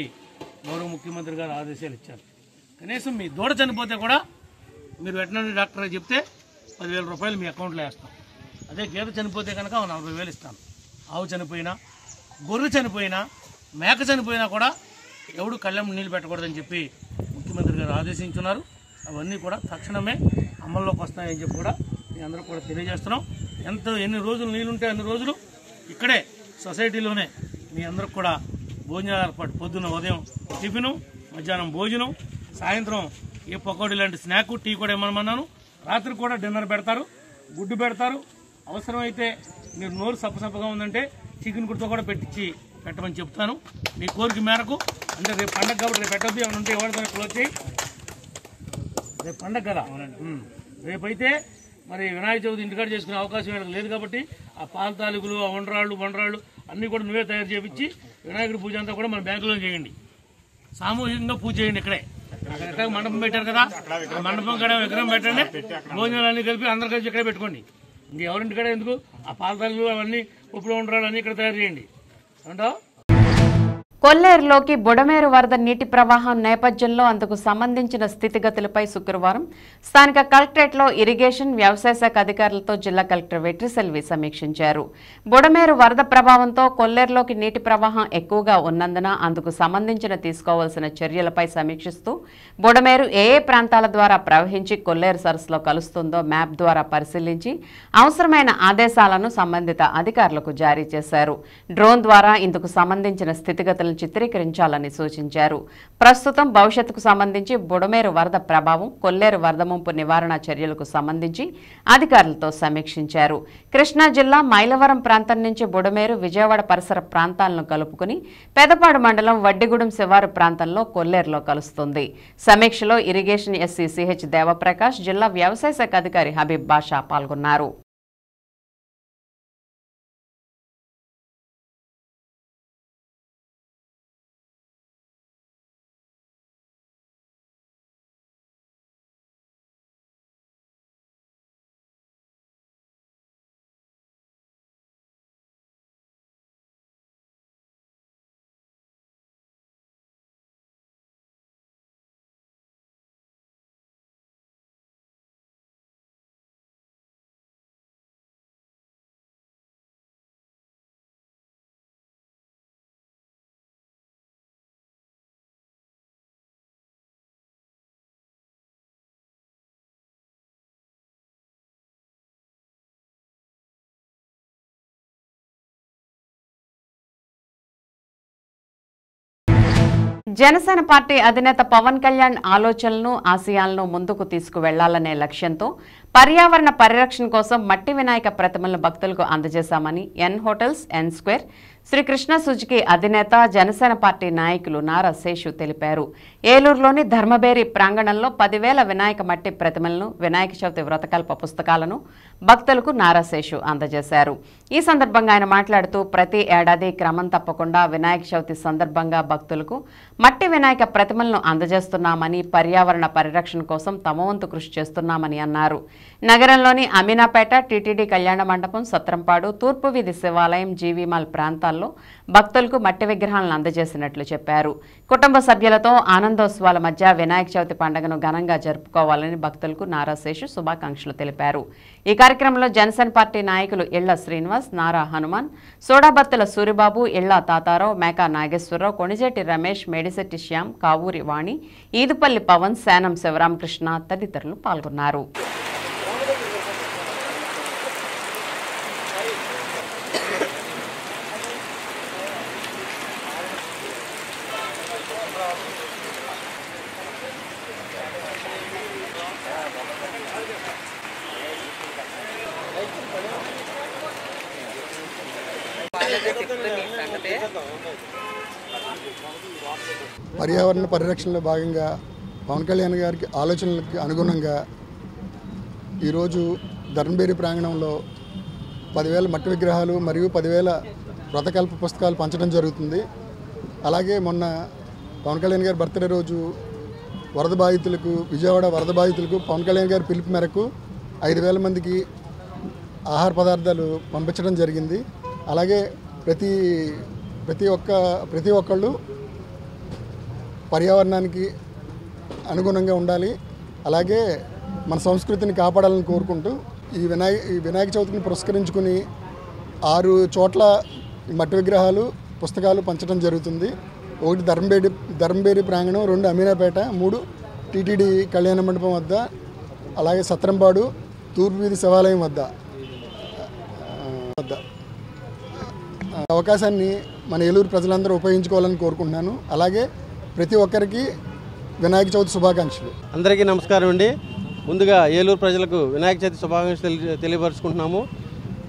గౌరవ ముఖ్యమంత్రి గారు ఆదేశాలు ఇచ్చారు. కనీసం మీ దూడ చనిపోతే కూడా మీరు వెటనరీ డాక్టర్ చెప్తే 10,000 రూపాయలు మీ అకౌంట్లో వేస్తాం. అదే గేదె చనిపోతే కనుక 40,000 ఇస్తాను. ఆవు చనిపోయినా, గొర్రె చనిపోయినా, మేక చనిపోయినా కూడా ఎవడు కళ్ళెం నీళ్ళు పెట్టకూడదని చెప్పి ముఖ్యమంత్రి గారు ఆదేశించున్నారు. అవన్నీ కూడా తక్షణమే అమల్లోకి వస్తాయని చెప్పి కూడా మీ అందరూ కూడా తెలియజేస్తున్నాం. ఎన్ని రోజులు నీళ్ళుంటే అన్ని రోజులు ఇక్కడే సొసైటీలోనే మీ అందరికి కూడా భోజనాలు ఏర్పాటు, పొద్దున్న ఉదయం టిఫిను, మధ్యాహ్నం భోజనం, సాయంత్రం ఏ పకోడీ లాంటి స్నాక్, టీ కూడా ఇవ్వమన్నాను. రాత్రి కూడా డిన్నర్ పెడతారు, గుడ్డు పెడతారు. అవసరమైతే మీరు నోరు సప్పసప్పగా ఉందంటే చికెన్ గుడ్తో కూడా పెట్టమని చెప్తాను. మీ కోరిక మేరకు. అంటే రేపు పండగ కాబట్టి రేపు పెట్టద్దు, ఏమైనా ఉంటే ఎవరితో క్లోజ్ చేయి. రేపు పండగ కదా, రేపైతే మరి వినాయక చవితి ఇంటికాడ చేసుకునే అవకాశం వీళ్ళకి లేదు కాబట్టి ఆ పాల తాలూకులు, ఆ వండరాళ్ళు అన్నీ కూడా నువ్వే తయారు చేయించి వినాయకుడి పూజ అంతా కూడా మన బ్యాంకులో చేయండి. సామూహికంగా పూజ చేయండి. ఇక్కడే అక్కడ మండపం పెట్టారు కదా, ఆ మండపం కూడా విగ్రహం పెట్టండి. భోజనాలు అన్నీ కలిపి అందరు కలిసి ఇక్కడే పెట్టుకోండి. ఇంకెవరింటికాడ ఎందుకు ఆ పాల తాలూకులు అవన్నీ ఉప్పుడు వండరాళ్ళు అన్నీ ఇక్కడ తయారు చేయండి అంటావు. కొల్లేరులోకి బుడమేరు వరద నీటి ప్రవాహం నేపథ్యంలో అందుకు సంబంధించిన స్థితిగతులపై శుక్రవారం స్థానిక కలెక్టరేట్లో ఇరిగేషన్, వ్యవసాయ శాఖ అధికారులతో జిల్లా కలెక్టర్ వెట్రిసెల్వి సమీక్షించారు. బుడమేరు వరద ప్రభావంతో కొల్లేరులోకి నీటి ప్రవాహం ఎక్కువగా ఉన్నందున అందుకు సంబంధించిన తీసుకోవాల్సిన చర్యలపై సమీక్షిస్తూ బుడమేరు ఏ ప్రాంతాల ద్వారా ప్రవహించి కొల్లేరు సరస్సులో కలుస్తుందో మ్యాప్ ద్వారా పరిశీలించి అవసరమైన ఆదేశాలను సంబంధిత అధికారులకు జారీ చేశారు. డ్రోన్ ద్వారా ఇందుకు సంబంధించిన స్థితిగతుల పరిస్థితులను చిత్రీకరించాలని సూచించారు. ప్రస్తుతం భవిష్యత్తుకు సంబంధించి బుడమేరు వరద ప్రభావం, కొల్లేరు వరద ముంపు నివారణ చర్యలకు సంబంధించి అధికారులతో సమీక్షించారు. కృష్ణా జిల్లా మైలవరం ప్రాంతం నుంచి బుడమేరు, విజయవాడ పరిసర ప్రాంతాలను కలుపుకుని పెదపాడు మండలం వడ్డిగూడెం శివారు ప్రాంతంలో కొల్లేరులో కలుస్తుంది. సమీక్షలో ఇరిగేషన్ ఎస్సీ సిహెచ్ దేవప్రకాష్, జిల్లా వ్యవసాయ శాఖ అధికారి హబీబ్ బాషా పాల్గొన్నారు. జనసేన పార్టీ అధినేత పవన్ కళ్యాణ్ ఆలోచనలను, ఆశయాలను ముందుకు తీసుకువెళ్లాలనే లక్ష్యంతో పర్యావరణ పరిరక్షణ కోసం మట్టి వినాయక ప్రతిమలను భక్తులకు అందజేశామని ఎన్ హోటల్స్, ఎన్ స్క్వేర్, శ్రీకృష్ణ సుజుకి అధినేత, జనసేన పార్టీ నాయకులు నారా శేషు తెలిపారు. ఏలూరులోని ధర్మబేరి ప్రాంగణంలో 10,000 వినాయక మట్టి ప్రతిమలను, వినాయక చవితి వ్రతకల్ప పుస్తకాలను భక్తులకు నారా శేషు అందజేశారు. ఈ సందర్భంగా ఆయన మాట్లాడుతూ, ప్రతి ఏడాది క్రమం తప్పకుండా వినాయక చవితి సందర్భంగా భక్తులకు మట్టి వినాయక ప్రతిమలను అందజేస్తున్నామని, పర్యావరణ పరిరక్షణ కోసం తమ వంతు కృషి చేస్తున్నామని అన్నారు. నగరంలోని అమీనాపేట, టీటీడీ కళ్యాణ మండపం, సత్రంపాడు, తూర్పు వీధి శివాలయం, జీవీమాల్ ప్రాంతాల్లో భక్తులకు మట్టి విగ్రహాలను అందజేసినట్లు చెప్పారు. కుటుంబ సభ్యులతో ఆనందోత్సవాల మధ్య వినాయక చవితి పండుగను ఘనంగా జరుపుకోవాలని భక్తులకు నారా శేషు శుభాకాంక్షలు తెలిపారు. ఈ కార్యక్రమంలో జనసేన పార్టీ నాయకులు ఇళ్ల శ్రీనివాస్, నారా హనుమాన్, సోడాబత్తుల సూరిబాబు, ఇళ్ల తాతారావు, మేకా నాగేశ్వరరావు, కొణిజేటి రమేష్, మేడిశెట్టి శ్యామ్, కావూరి వాణి, ఈదుపల్లి పవన్, శానం శివరామకృష్ణ తదితరులు పాల్గొన్నారు. పర్యావరణ పరిరక్షణలో భాగంగా పవన్ కళ్యాణ్ గారికి ఆలోచనలకు అనుగుణంగా ఈరోజు ధర్మబేరి ప్రాంగణంలో 10,000 మట్టి విగ్రహాలు మరియు 10,000 వ్రతకల్ప పుస్తకాలు పంచడం జరుగుతుంది. అలాగే మొన్న పవన్ కళ్యాణ్ గారి బర్త్డే రోజు వరద బాధితులకు, విజయవాడ వరద బాధితులకు పవన్ కళ్యాణ్ గారి పిలుపు మేరకు 5,000 మందికి ఆహార పదార్థాలు పంపించడం జరిగింది. అలాగే ప్రతి ఒక్కళ్ళు పర్యావరణానికి అనుగుణంగా ఉండాలి, అలాగే మన సంస్కృతిని కాపాడాలని కోరుకుంటూ ఈ వినాయక చవితిని పురస్కరించుకుని 6 చోట్ల మట్టి విగ్రహాలు, పుస్తకాలు పంచడం జరుగుతుంది. 1 ధర్మబేరి ప్రాంగణం, 2 అమీనాపేట, 3 టీటీడీ కళ్యాణ మండపం వద్ద, అలాగే సత్రంపాడు, తూర్పు వీధి శివాలయం వద్ద అవకాశాన్ని మన ఏలూరు ప్రజలందరూ ఉపయోగించుకోవాలని కోరుకుంటున్నాను. అలాగే ప్రతి ఒక్కరికి వినాయక చవితి శుభాకాంక్షలు. అందరికీ నమస్కారం అండి. ముందుగా ఏలూరు ప్రజలకు వినాయక చవితి శుభాకాంక్షలు తెలియపరుచుకుంటున్నాము.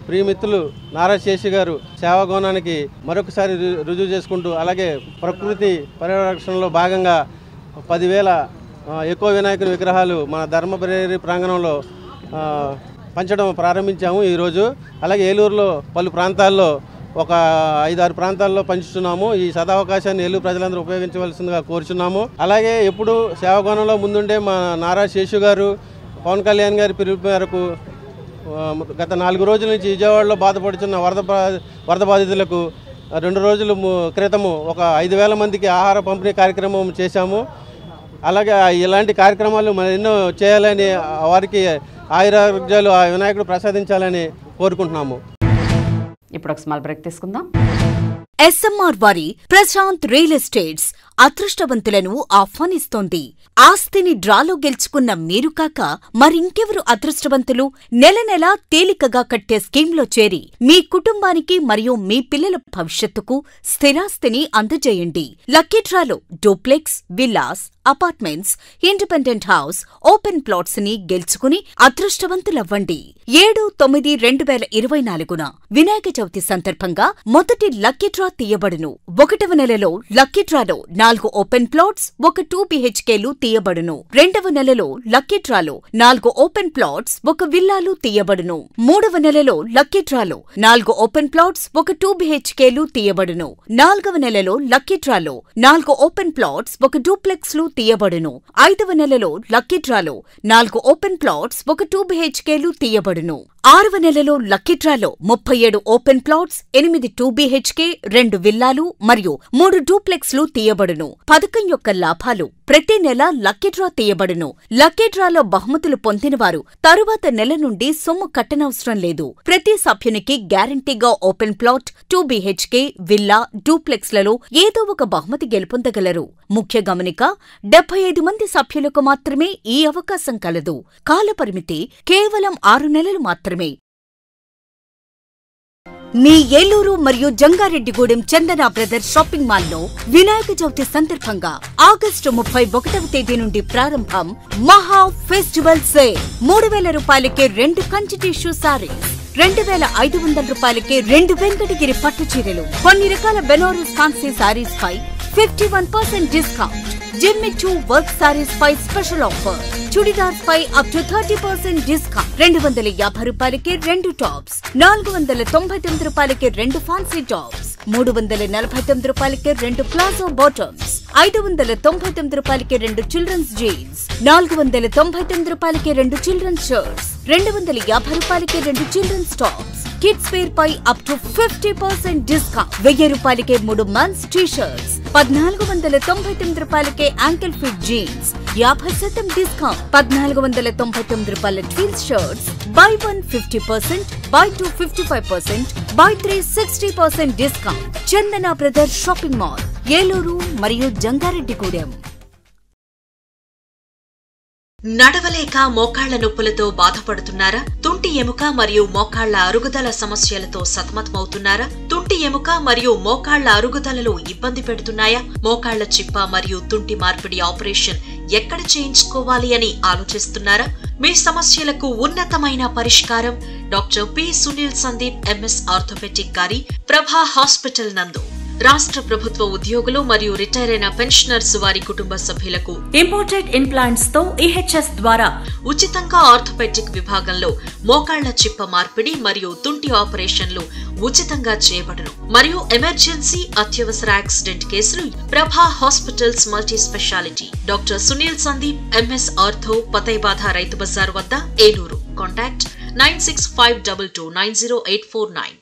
ప్రియమిత్రులు నారా శేషు గారు సేవాగుణానికి మరొకసారి రుజువు చేసుకుంటూ, అలాగే ప్రకృతి పరిరక్షణలో భాగంగా 10,000 ఎక్కువ వినాయకుని విగ్రహాలు మన ధర్మబేరి ప్రాంగణంలో పంచడం ప్రారంభించాము ఈరోజు. అలాగే ఏలూరులో పలు ప్రాంతాల్లో ఒక 5-6 ప్రాంతాల్లో పంచుతున్నాము. ఈ సదావకాశాన్ని ఏలూరు ప్రజలందరూ ఉపయోగించవలసిందిగా కోరుచున్నాము. అలాగే ఎప్పుడు సేవాగుణంలో ముందుండే మా నారా శేషు గారు పవన్ కళ్యాణ్ గారి పిలుపు మేరకు గత 4 రోజుల నుంచి విజయవాడలో బాధపడుతున్న వరద బాధితులకు 2 రోజుల క్రితము ఒక 5,000 మందికి ఆహార పంపిణీ కార్యక్రమం చేశాము. అలాగే ఇలాంటి కార్యక్రమాలు ఎన్నో చేయాలని, వారికి ఆయురారోగ్యాలు ఆ వినాయకుడు ప్రసాదించాలని కోరుకుంటున్నాము. ఇప్పుడు ఒక స్మాల్ బ్రేక్ తీసుకుందాం. ఎస్ఎంఆర్ వారి ప్రశాంత్ రియల్ ఎస్టేట్స్ అదృష్టవంతులను ఆహ్వానిస్తోంది. ఆస్తిని డ్రాలో గెలుచుకున్న మీరు కాక మరింకెవరు అదృష్టవంతులు? నెల నెలా తేలికగా కట్టే స్కీమ్లో చేరి మీ కుటుంబానికి మరియు మీ పిల్లల భవిష్యత్తుకు స్థిరాస్తిని అందజేయండి. లక్కీ డ్రాలో duplex, villas, apartments, independent house, open plots ని గెలుచుకుని అదృష్టవంతులవ్వండి. 7/9/2024 వినాయక చవితి సందర్భంగా మొదటి లక్కీ డ్రా తీయబడును. 1వ నెలలో లక్కీ డ్రాలో 4 ఓపెన్ ప్లాట్స్, 1 2 BHKలు తీయబడును. 2వ నెలలో లక్కీ డ్రాలో 4 ఓపెన్ ప్లాట్స్, 1 విల్లాలు తీయబడును. 3వ నెలలో లక్కీ డ్రాలో 4 ఓపెన్ ప్లాట్స్, 1 2 BHKలు తీయబడును. 4వ నెలలో లక్కీ డ్రాలో 4 ఓపెన్ ప్లాట్స్, 1 డూప్లెక్స్లు తీయబడును. 5వ నెలలో లక్కీ డ్రాలో 4 ఓపెన్ ప్లాట్స్, 1 2 BHKలు తీయబడును. 6వ నెలలో లక్కీ డ్రాలో 37 ఓపెన్ ప్లాట్స్, 8 2 BHK, 2 విల్లాలు మరియు 3 డూప్లెక్స్లు తీయబడును. పథకం యొక్క లాభాలు: ప్రతి నెల లక్కీ డ్రా తీయబడును. లక్కీ డ్రాలో బహుమతులు పొందినవారు తరువాత నెల నుండి సొమ్ము కట్టనవసరం లేదు. ప్రతి సభ్యునికి గ్యారంటీగా ఓపెన్ ప్లాట్, 2 BHK, విల్లా, డూప్లెక్స్లలో ఏదో ఒక బహుమతి గెలుపొందగలరు. ముఖ్య గమనిక: 75 మంది సభ్యులకు మాత్రమే ఈ అవకాశం కలదు. కాలపరిమితి కేవలం 6 నెలలు మాత్రమే. మీ ఏలూరు మరియు జంగారెడ్డిగూడెం చందన బ్రదర్స్ షాపింగ్ మాల్లో వినాయక చవితి సందర్భంగా ఆగస్టు 31వ తేదీ నుండి ప్రారంభం మహా ఫెస్టివల్ సేల్. 3000 రూపాయలకే 2 కంచి టిష్యూ సారీస్, 2500 రూపాయలకే 2 వెంకటగిరి పట్టు చీరలు, కొన్ని రకాల బెనారస్ ఫ్యాన్సీ సారీస్ పై 51% డిస్కౌంట్. జిమ్మిచూ వర్క్ సారీస్ పై స్పెషల్ ఆఫర్. చుడిదార్స్ పై అప్ టు 30% డిస్కౌంట్. 250 రూపాయలకే 2 టాప్స్, 499 రూపాయలకే 2 ఫ్యాన్సీ టాప్స్, 349 రూపాయలకే 2 ప్లాజో బాటమ్స్, 599 రూపాయలకే 2 చిల్డ్రన్స్ జీన్స్, 499 రూపాయలకే 2 చిల్డ్రన్స్ షర్ట్స్, 250 రూపాయలకే 2 చిల్డ్రన్స్ టాప్స్. కిడ్స్ వేర్ పై అప్ టు 50% డిస్కౌంట్. 1000 రూపాయలకే 3 మెన్స్ టీ షర్ట్స్, 1499 రూపాయలకే యాంకిల్ ఫిట్ జీన్స్, 50% డిస్కౌంట్. 1499 రూపాయల twills shirts, by 1 50%, by 2 55%, by 3 60% discount. Chandana brothers shopping mall, Eluru మరియు జంగారెడ్డిగూడెం. నడవలేక మోకాళ్ల నొప్పులతో బాధపడుతున్నారా? తుంటి ఎముక మరియు మోకాళ్ల అరుగుదల సమస్యలతో సతమతమవుతున్నారా? తుంటి ఎముక మరియు మోకాళ్ల అరుగుదలలో ఇబ్బంది పెడుతున్నాయా? మోకాళ్ల చిప్ప మరియు తుంటి మార్పిడి ఆపరేషన్ ఎక్కడ చేయించుకోవాలి అని ఆలోచిస్తున్నారా? మీ సమస్యలకు ఉన్నతమైన పరిష్కారం doctor P Sunil Sandeep MS orthopaedic గారి ప్రభా హాస్పిటల్ నందు. రాష్ట్ర ప్రభుత్వ ఉద్యోగులు మరియు రిటైర్ అయిన పెన్షనర్స్ వారి కుటుంబ సభ్యులకు ఇంపోర్టెడ్ ఇంప్లాంట్స్ తో ఈహెచ్ఎస్ ద్వారా ఉచితంగా ఆర్థోపెడిక్ విభాగంలో మోకాళ్ల చిప్ప మార్పిడి మరియు తుంటి ఆపరేషన్లు ఉచితంగా చేయబడును. మరియు ఎమర్జెన్సీ అత్యవసర యాక్సిడెంట్ కేసులు Prabha hospitals multi speciality doctor Sunil Sandeep MS ortho, పతైబాధ రైతు బజార్ వద్ద, ఏలూరు. కాంటాక్ట్ 9652290849.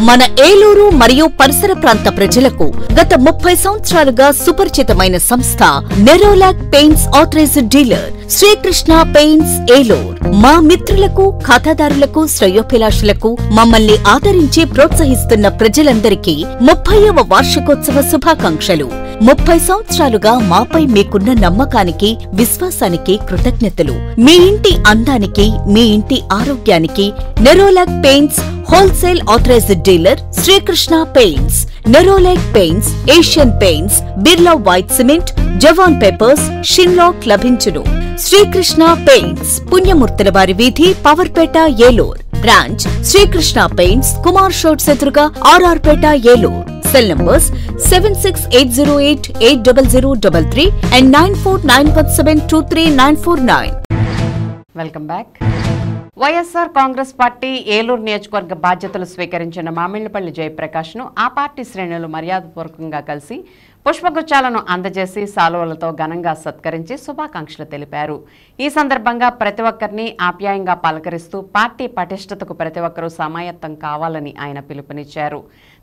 మన ఏలూరు మరియు పరిసర ప్రాంత ప్రజలకు గత 30 సంవత్సరాలుగా సుపరిచితమైన సంస్థ Nerolac paints authorised dealer Srikrishna paints Eluru. మా మిత్రులకు, ఖాతాదారులకు, శ్రేయోభిలాషులకు, మమ్మల్ని ఆదరించి ప్రోత్సహిస్తున్న ప్రజలందరికీ 30వ వార్షికోత్సవ శుభాకాంక్షలు. 30 సంవత్సరాలుగా మాపై మీకున్న నమ్మకానికి, విశ్వాసానికి కృతజ్ఞతలు. మీ ఇంటి అందానికి, మీ ఇంటి ఆరోగ్యానికి Nerolac paints wholesale authorised dealer Srikrishna paints. Nerolac paints, Asian paints, Birla white cement, Jawan papers, షిన్లాక్ లభించును. శ్రీకృష్ణ పెయింట్స్, పుణ్యమూర్తుల వారి వీధి, పవర్పేట, ఏలూరు. బ్రాంచ్ శ్రీకృష్ణ పెయింట్స్, కుమార్ షోట్స్ ఎదురుగా, RR Pet, Eluru. Cell numbers 7680880033 and 9491723949. Welcome back. YSR Congress party Eluru నియోజకవర్గ బాధ్యతలు స్వీకరించిన మామిళ్లపల్లి జయప్రకాష్ను ఆ పార్టీ శ్రేణులు మర్యాదపూర్వకంగా కలిసి పుష్పగుచ్చాలను అందజేసి సాలువలతో ఘనంగా సత్కరించి శుభాకాంక్షలు తెలిపారు. ఈ సందర్భంగా ప్రతి ఒక్కరిని ఆప్యాయంగా పలకరిస్తూ పార్టీ పటిష్టతకు ప్రతి ఒక్కరూ సమాయత్తం కావాలని ఆయన పిలుపునిచ్చారు.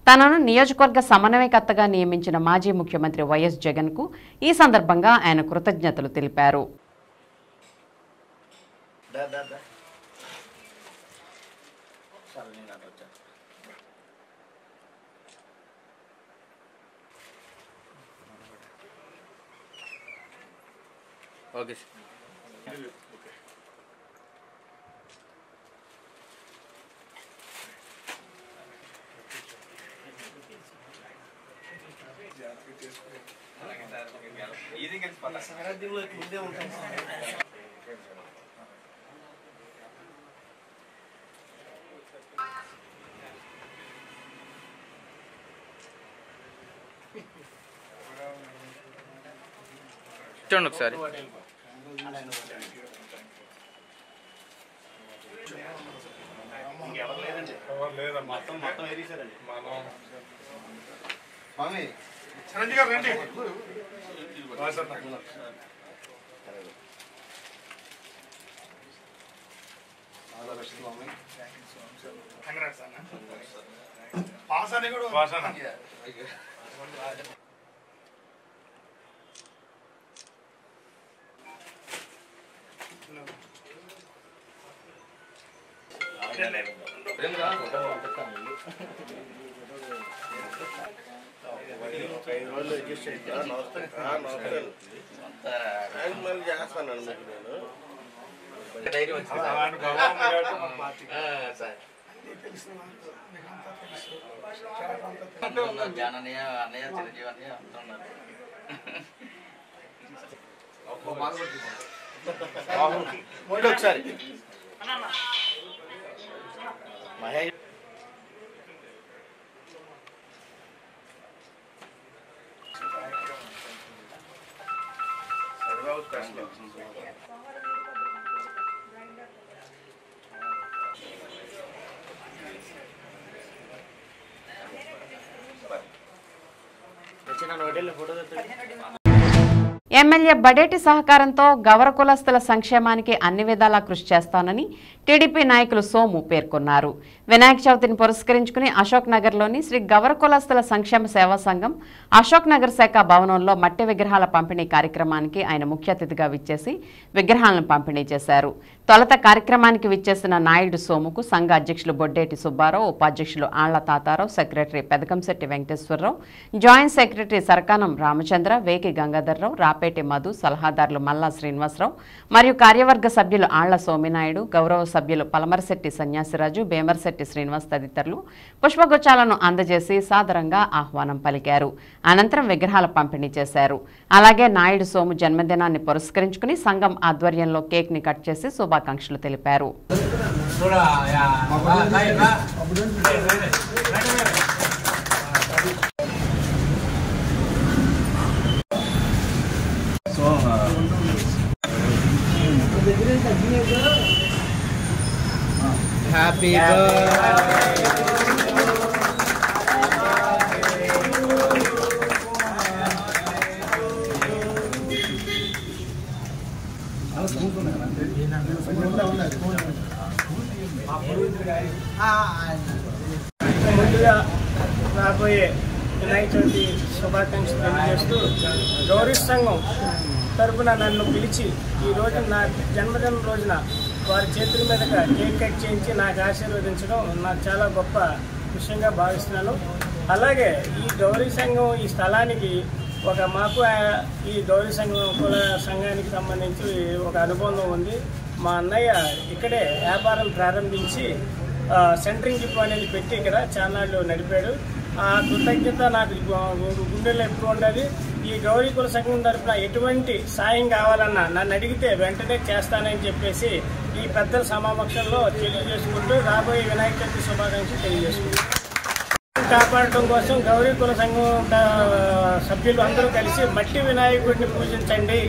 తనను నియోజకవర్గ సమన్వయకర్తగా నియమించిన మాజీ ముఖ్యమంత్రి వైఎస్ జగన్కు ఈ సందర్భంగా ఆయన కృతజ్ఞతలు తెలిపారు. ఓకే ముందే ఉంటాయి చూడండి ఒకసారి ఒకసారి మహేష్ ఎమ్మెల్యే బడేటి సహకారంతో గౌర కులస్తుల సంక్షేమానికి అన్ని విధాలా కృషి చేస్తానని టీడీపీ నాయకులు సోము పేర్కొన్నారు. వినాయక చవితిని పురస్కరించుకుని అశోక్ నగర్లోని శ్రీ గౌర కులస్తుల సంక్షేమ సేవా సంఘం అశోక్ నగర్ శాఖ భవనంలో మట్టి విగ్రహాల పంపిణీ కార్యక్రమానికి ఆయన ముఖ్య అతిథిగా విచ్చేసి విగ్రహాలను పంపిణీ చేశారు. తొలుత కార్యక్రమానికి విచ్చేసిన నాయుడు సోముకు సంఘ అధ్యక్షులు బొడ్డేటి సుబ్బారావు, ఉపాధ్యక్షులు Alla Thatarao, secretary Pedakamsetti Venkateswararao, joint secretary Sarakanam Ramachandra, Veki Gangadharrao, Rapeti Madhu, సలహాదారులు మల్లా శ్రీనివాసరావు మరియు కార్యవర్గ సభ్యులు ఆళ్ల సోమినాయుడు, గౌరవ సభ్యులు పలమరశెట్టి సన్యాసిరాజు, భీమరశెట్టి శ్రీనివాస్ తదితరులు పుష్పగుచ్చాలను అందజేసి సాదరంగా ఆహ్వానం పలికారు. అనంతరం విగ్రహాల పంపిణీ చేశారు. అలాగే నాయుడు సోము జన్మదినాన్ని పురస్కరించుకుని సంఘం ఆధ్వర్యంలో కేక్ ని కట్ చేసి శుభాకాంక్షలు తెలిపారు. హ్యాపీ బర్త్డే ముందుగా రాబోయే వినాయక చవితి శుభాకాంక్షలు తెలియజేస్తూ గౌరీ సంఘం తరఫున నన్ను పిలిచి ఈరోజు నా జన్మదిన రోజున వారి చేతుల మీదుగా కేక్ కట్ చేయించి నాకు ఆశీర్వదించడం నాకు చాలా గొప్ప విషయంగా భావిస్తున్నాను. అలాగే ఈ గౌరీ సంఘం ఈ స్థలానికి మాకు ఈ గౌరీ సంఘం కుల సంఘానికి సంబంధించి ఒక అనుబంధం ఉంది. మా అన్నయ్య ఇక్కడే వ్యాపారం ప్రారంభించి సెంటరింగ్ డిపో అనేది పెట్టి ఇక్కడ చానాళ్ళు నడిపాడు. ఆ కృతజ్ఞత నాకు గుండెల్లో ఎప్పుడు ఉండాలి. ఈ గౌరీ కుల సంఘం తరఫున ఎటువంటి సాయం కావాలన్నా నన్ను అడిగితే వెంటనే చేస్తానని చెప్పేసి ఈ పెద్దల సమావేశంలో తెలియజేసుకుంటూ రాబోయే వినాయక చవితి శుభాకాంక్షలు తెలియజేసుకుంటాం. కాపాడటం కోసం గౌరీ కుల సంఘం సభ్యులు అందరూ కలిసి మట్టి వినాయకుడిని పూజించండి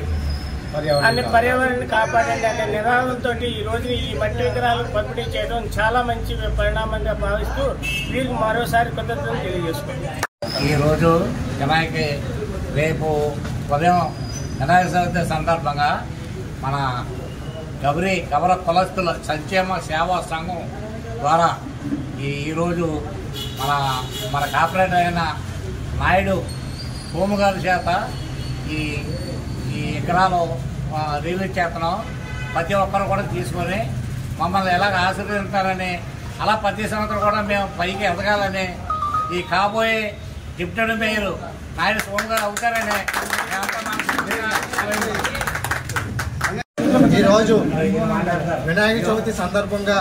అనే పర్యావరణాన్ని కాపాడండి అనే నినాదంతో ఈ రోజు ఈ మట్టి విగ్రహాలకు పంపిణీ చేయడం చాలా మంచి పరిణామంగా భావిస్తూ వీరికి మరోసారి కృతజ్ఞతలు తెలియజేసుకుంటాం. ఈరోజు వినాయక రేపు ఉదయం వినాయక చవితి సందర్భంగా మన గౌర కులస్తుల సంక్షేమ సేవా సంఘం ద్వారా ఈరోజు మన కార్పొరేటర్ అయిన నాయుడు హోము గారి చేత ఈ విగ్రహాలు రిలీజ్ చేస్తున్నాం. ప్రతి ఒక్కరు కూడా తీసుకొని మమ్మల్ని ఎలాగ ఆశీర్వదించాలని, అలా ప్రతి సంవత్సరం కూడా మేము పైకి ఎదగాలని, ఈ కాబోయే డిప్యూటీ మేయర్ నాయుడు హోము గారు అవుతారని ఈరోజు వినాయక చవితి సందర్భంగా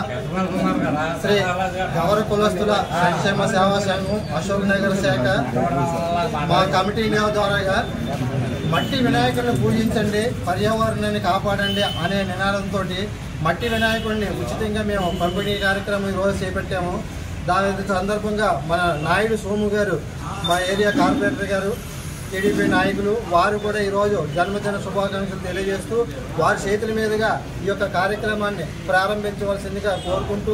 శ్రీ గౌర కులస్తుల సంక్షేమ సేవా సంఘం అశోక్ నగర్ శాఖ మా కమిటీ ద్వారాగా మట్టి వినాయకుడిని పూజించండి, పర్యావరణాన్ని కాపాడండి అనే నినాదంతో మట్టి వినాయకుడిని ఉచితంగా మేము పంపిణీ కార్యక్రమం ఈరోజు చేపట్టాము. దాని సందర్భంగా మన నాయుడు సోము గారు, మా ఏరియా కార్పొరేటర్ గారు, టీడీపీ నాయకులు వారు కూడా ఈరోజు జన్మదిన శుభాకాంక్షలు తెలియజేస్తూ వారి చేతుల మీదుగా ఈ యొక్క కార్యక్రమాన్ని ప్రారంభించవలసిందిగా కోరుకుంటూ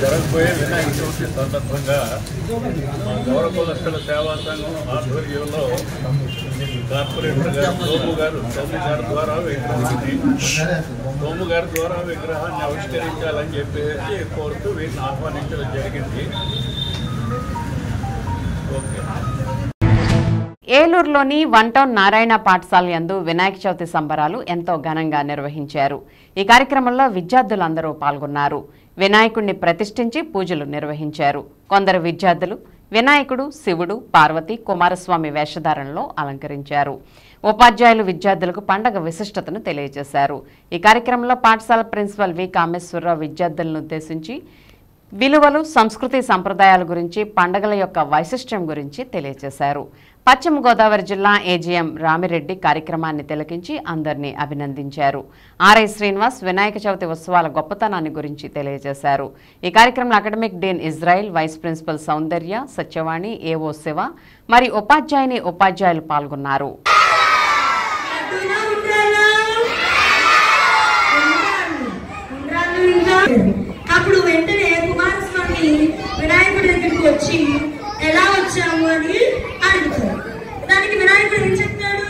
జరగబోయే వినాయక చవితి సందర్భంగా మా గౌర కులస్తుల సేవా సంఘం ఆధ్వర్యంలో కార్పొరేటర్ గారు సోము గారి ద్వారా విగ్రహాన్ని ఆవిష్కరించాలని చెప్పేసి కోరుతూ వీటిని ఆహ్వానించడం జరిగింది. ఓకే. ఏలూరులోని వన్ టౌన్ నారాయణ పాఠశాల యందు వినాయక చవితి సంబరాలు ఎంతో ఘనంగా నిర్వహించారు. ఈ కార్యక్రమంలో విద్యార్థులందరూ పాల్గొన్నారు. వినాయకుడిని ప్రతిష్ఠించి పూజలు నిర్వహించారు. కొందరు విద్యార్థులు వినాయకుడు, శివుడు, పార్వతి, కుమారస్వామి వేషధారణలో అలంకరించారు. ఉపాధ్యాయులు విద్యార్థులకు పండగ విశిష్టతను తెలియజేశారు. ఈ కార్యక్రమంలో పాఠశాల ప్రిన్సిపల్ వి కామేశ్వరరావు విద్యార్థులను ఉద్దేశించి విలువలు, సంస్కృతి, సంప్రదాయాల గురించి, పండగల యొక్క వైశిష్ట్యం గురించి తెలియజేశారు. పశ్చిమ గోదావరి జిల్లా ఏజీఎం రామిరెడ్డి కార్యక్రమాన్ని తిలకించి అందరినీ అభినందించారు. ఆర్ఐ శ్రీనివాస్ వినాయక చవితి ఉత్సవాల గొప్పతనాన్ని గురించి తెలియజేశారు. ఈ కార్యక్రమంలో academic dean Israel, vice principal Soundarya, Satyavani, AO Siva మరియు ఉపాధ్యాయులు పాల్గొన్నారు. అప్పుడు వెంటనే కుమారస్వామి వినాయకుడి దగ్గరికి వచ్చి ఎలా వచ్చాము అని అడుగుతాడు. దానికి వినాయకుడు ఏం చెప్తాడు?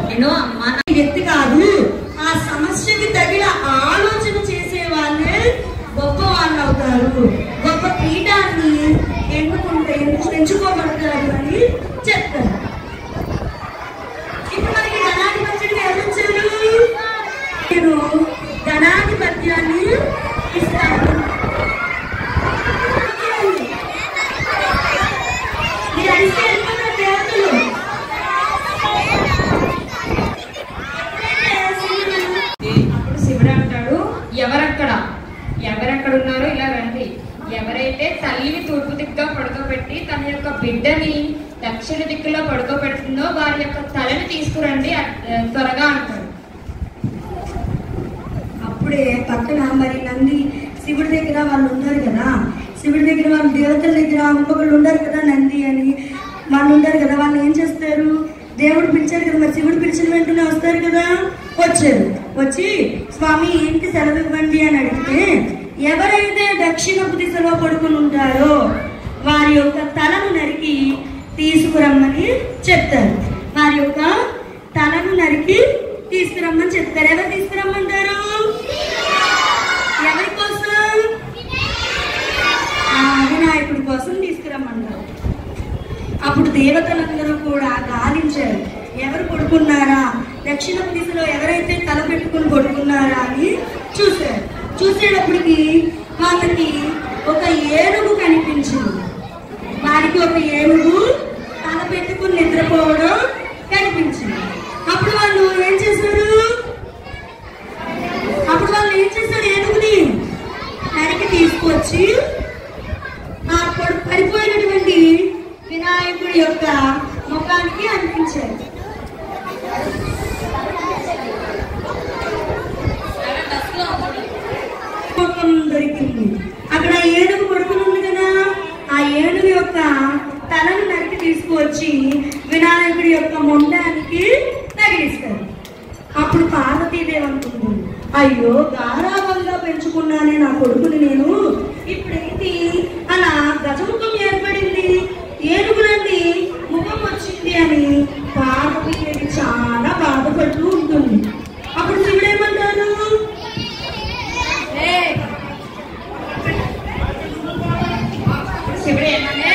నేను అమ్మా వ్యక్తి కాదు, ఆ సమస్యకి తగిన ఆలోచన చేసే వాళ్ళే గొప్ప వాళ్ళు అవుతారు, గొప్ప పీఠాన్ని ఎంచుకోబడతారు అని చెప్తారు. ఇప్పుడు మనకి ధనాధిపత్యాన్ని ఎవరిచ్చారు? నేను ధనాధిపత్యాన్ని ఇస్తాను. మీరు అడిగితే వెళ్ళిపోతారు దేవతలు. అప్పుడు శివుడు అంటాడు, ఎవరెక్కడున్నారో ఇలా రండి. ఎవరైతే తల్లిని తూర్పు దిక్కుగా పడుకోబెట్టి తన యొక్క బిడ్డని దక్షిణ దిక్కులో పడుకోబెడుతుందో వారి యొక్క తలని తీసుకురండి త్వరగా అంటాడు. అప్పుడే పక్కన మరి నంది శివుడి దగ్గర వాళ్ళు ఉంటారు కదా, శివుడి దగ్గర వాళ్ళు దేవతల దగ్గర ఇంకొకళ్ళు ఉంటారు కదా, నంది అని వాళ్ళు ఉంటారు కదా. వాళ్ళు ఏం చేస్తారు? దేవుడు పిలిచారు కదా, మరి శివుడు పిలిచిన వెంటనే వస్తారు కదా. వచ్చారు, వచ్చి స్వామి ఏంటి సెలవు ఇవ్వండి అని అడిగితే ఎవరైతే దక్షిణపు దిశలో పడుకుని ఉంటారో వారి యొక్క తలను నరికి తీసుకురమ్మని చెప్తారు. వారి యొక్క తలను నరికి తీసుకురమ్మని చెప్తారు. ఎవరు తీసుకురమ్మంటారు? ఎవరి కోసం? వినాయకుడి కోసం తీసుకురమ్మంటారు. అప్పుడు దేవతలందరూ కూడా గాలించారు. ఎవరు పడుకున్నారా, దక్షిణపు దిశలో ఎవరైతే తల పెట్టుకుని పడుకున్నారా అని చూశారు. చూసేటప్పటికి వాళ్ళకి ఒక ఏనుగు కనిపించింది. వారికి ఒక ఏనుగు తల పెట్టుకుని నిద్రపోవడం కనిపించింది. అప్పుడు వాళ్ళు ఏం చేశారు? ఏనుగుని నరికి తీసుకొచ్చి ఆ పడిపోయినటువంటి వినాయకుడి యొక్క ముఖానికి అనిపించారు. దొరికింది. అక్కడ ఏనుగు పడుకుని ఉంది కదా, ఆ ఏనుగు యొక్క తలను నరికి తీసుకువచ్చి వినాయకుడి యొక్క మొండానికి తగిలిస్తారు. అప్పుడు పార్వతీదేవి అనుకుంటుంది, అయ్యో గారాబంగా పెంచుకున్నానే నా కొడుకుని నేను, ఇప్పుడేంటి అలా గజముఖం ఏర్పడింది, ఏనుగులండి ముఖం వచ్చింది అని పార్వతీదేవి చాలా బాధపడుతూ ఉంటుంది. అప్పుడు శివుడేమంటారు? శివుడు ఏమన్నా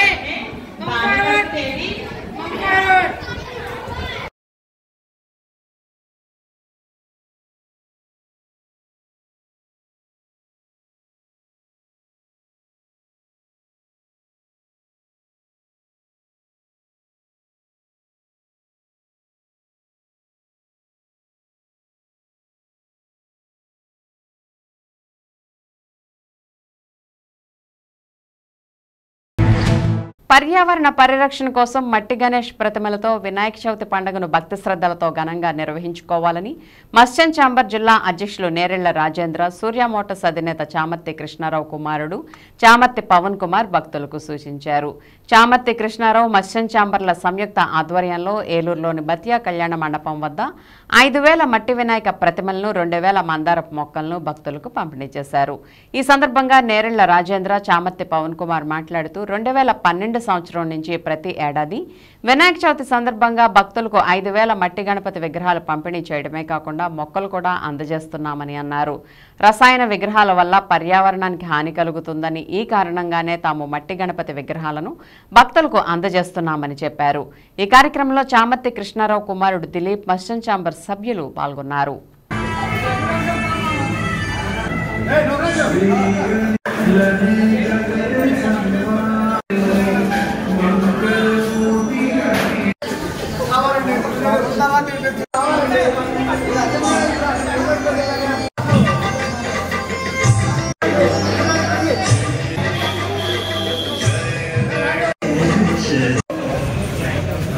పర్యావరణ పరిరక్షణ కోసం మట్టి గణేష్ ప్రతిమలతో వినాయక చవితి పండుగను భక్తి శ్రద్ధలతో ఘనంగా నిర్వహించుకోవాలని మత్స్యం ఛాంబర్ జిల్లా అధ్యక్షులు నేరెళ్ల రాజేంద్ర, సూర్య మోటార్స్ అధినేత చామర్తి కృష్ణారావు కుమారుడు చామర్తి పవన్ కుమార్ భక్తులకు సూచించారు. చామర్తి కృష్ణారావు మత్స్యం ఛాంబర్ల సంయుక్త ఆధ్వర్యంలో ఏలూరులోని బతియా కళ్యాణ మండపం వద్ద 5,000 మట్టి వినాయక ప్రతిమలను 2,000 మందారపు మొక్కలను భక్తులకు పంపిణీ చేశారు. ఈ సందర్భంగా నేరెళ్ల రాజేంద్ర, చామర్తి పవన్ కుమార్ మాట్లాడుతూ 2012 సంవత్సరం నుంచి ప్రతి ఏడాది వినాయక చవితి సందర్భంగా భక్తులకు 5,000 మట్టి గణపతి విగ్రహాలు పంపిణీ చేయడమే కాకుండా మొక్కలు కూడా అందజేస్తున్నామని అన్నారు. రసాయన విగ్రహాల వల్ల పర్యావరణానికి హాని కలుగుతుందని, ఈ కారణంగానే తాము మట్టి గణపతి విగ్రహాలను భక్తులకు అందజేస్తున్నామని చెప్పారు. ఈ కార్యక్రమంలో చామర్తి కృష్ణారావు కుమారుడు దిలీప్, మత్స్యం ఛాంబర్ సభ్యులు పాల్గొన్నారు.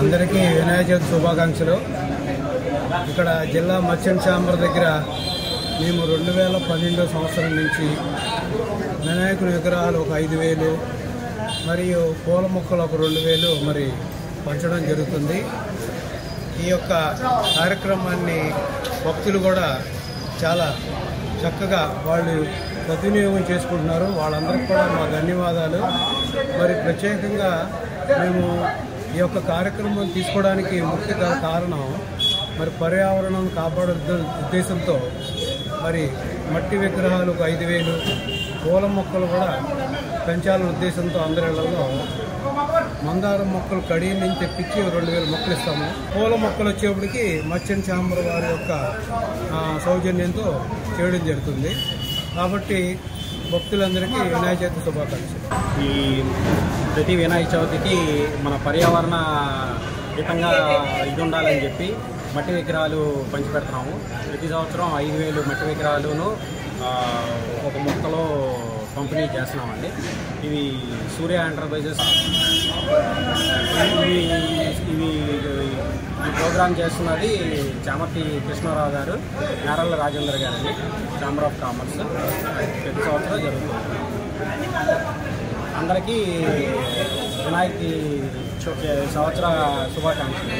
అందరికీ వినాయక చవితి శుభాకాంక్షలు. ఇక్కడ జిల్లా మత్స్యం ఛాంబర్ దగ్గర మేము 2012 సంవత్సరం నుంచి వినాయకుని విగ్రహాలు ఒక 5,000 మరియు పూల మొక్కలు ఒక 2,000 మరి పంచడం జరుగుతుంది. ఈ యొక్క కార్యక్రమాన్ని భక్తులు కూడా చాలా చక్కగా వాళ్ళు సద్వినియోగం చేసుకుంటున్నారు. వాళ్ళందరికీ కూడా మా ధన్యవాదాలు. మరి ప్రత్యేకంగా మేము ఈ యొక్క కార్యక్రమం తీసుకోవడానికి ముఖ్య కారణం మరి పర్యావరణం కాపాడే ఉద్దేశంతో మరి మట్టి విగ్రహాలు ఒక 5,000, పూల మొక్కలు కూడా పెంచాలనే ఉద్దేశంతో అందరి ఇళ్లలో మందారం మొక్కలు కడియం నుంచి తెప్పించి 2,000 మొక్కలు ఇస్తాము. పూల మొక్కలు వచ్చేప్పటికి మత్స్యం ఛాంబర్ వారి యొక్క సౌజన్యంతో చేయడం జరుగుతుంది. కాబట్టి భక్తులందరికీ వినాయక చవితి శుభాకాంక్షలు. ఈ ప్రతి వినాయక చవితికి మన పర్యావరణ హితంగా ఇది ఉండాలని చెప్పి మట్టి విగ్రహాలు పంచిపెడుతున్నాము. ప్రతి సంవత్సరం 5,000 మట్టి విగ్రహాలను ఒక మొక్కలో పంపిణీ చేస్తున్నామండి. ఇవి సూర్య ఎంటర్ప్రైజెస్ ఇవి ఈ ప్రోగ్రామ్ చేస్తున్నది చామర్తి కృష్ణారావు గారు, నేరెళ్ల రాజేంద్ర గారండి, ఛాంబర్ ఆఫ్ కామర్స్. ప్రతి సంవత్సరం జరుగుతుంది. అందరికీ వినాయక సంవత్సర శుభాకాంక్షలు.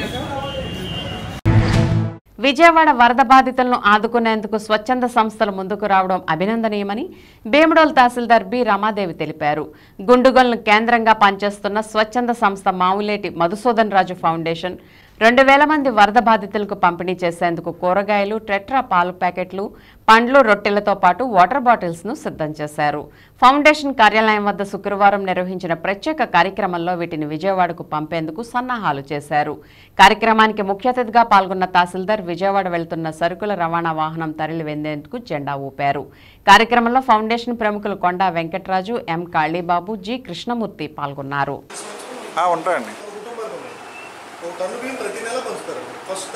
విజయవాడ వరద బాధితులను ఆదుకునేందుకు స్వచ్ఛంద సంస్థలు ముందుకు రావడం అభినందనీయమని భీమడోల్ తహసీల్దార్ బి రమాదేవి తెలిపారు. గుండుగోలను కేంద్రంగా పనిచేస్తున్న స్వచ్ఛంద సంస్థ మావులేటి మధుసూదన్ రాజు ఫౌండేషన్ 2,000 మంది వరద బాధితులకు పంపిణీ చేసేందుకు కూరగాయలు, టెట్రా పాలు ప్యాకెట్లు, పండ్లు, రొట్టెలతో పాటు వాటర్ బాటిల్స్ ను సిద్ధం చేశారు. ఫౌండేషన్ కార్యాలయం వద్ద శుక్రవారం నిర్వహించిన ప్రత్యేక కార్యక్రమంలో వీటిని విజయవాడకు పంపేందుకు సన్నాహాలు చేశారు. కార్యక్రమానికి ముఖ్య అతిథిగా పాల్గొన్న తహసీల్దార్ విజయవాడ వెళ్తున్న సరుకుల రవాణా వాహనం తరలి వెళ్లేందుకు జెండా ఊపారు. కార్యక్రమంలో ఫౌండేషన్ ప్రముఖులు కొండా వెంకటరాజు, ఎం కాళీబాబు, జి కృష్ణమూర్తి పాల్గొన్నారు. టన్ను బియ్యం ప్రతి నెల పంచుతారు. ఫస్ట్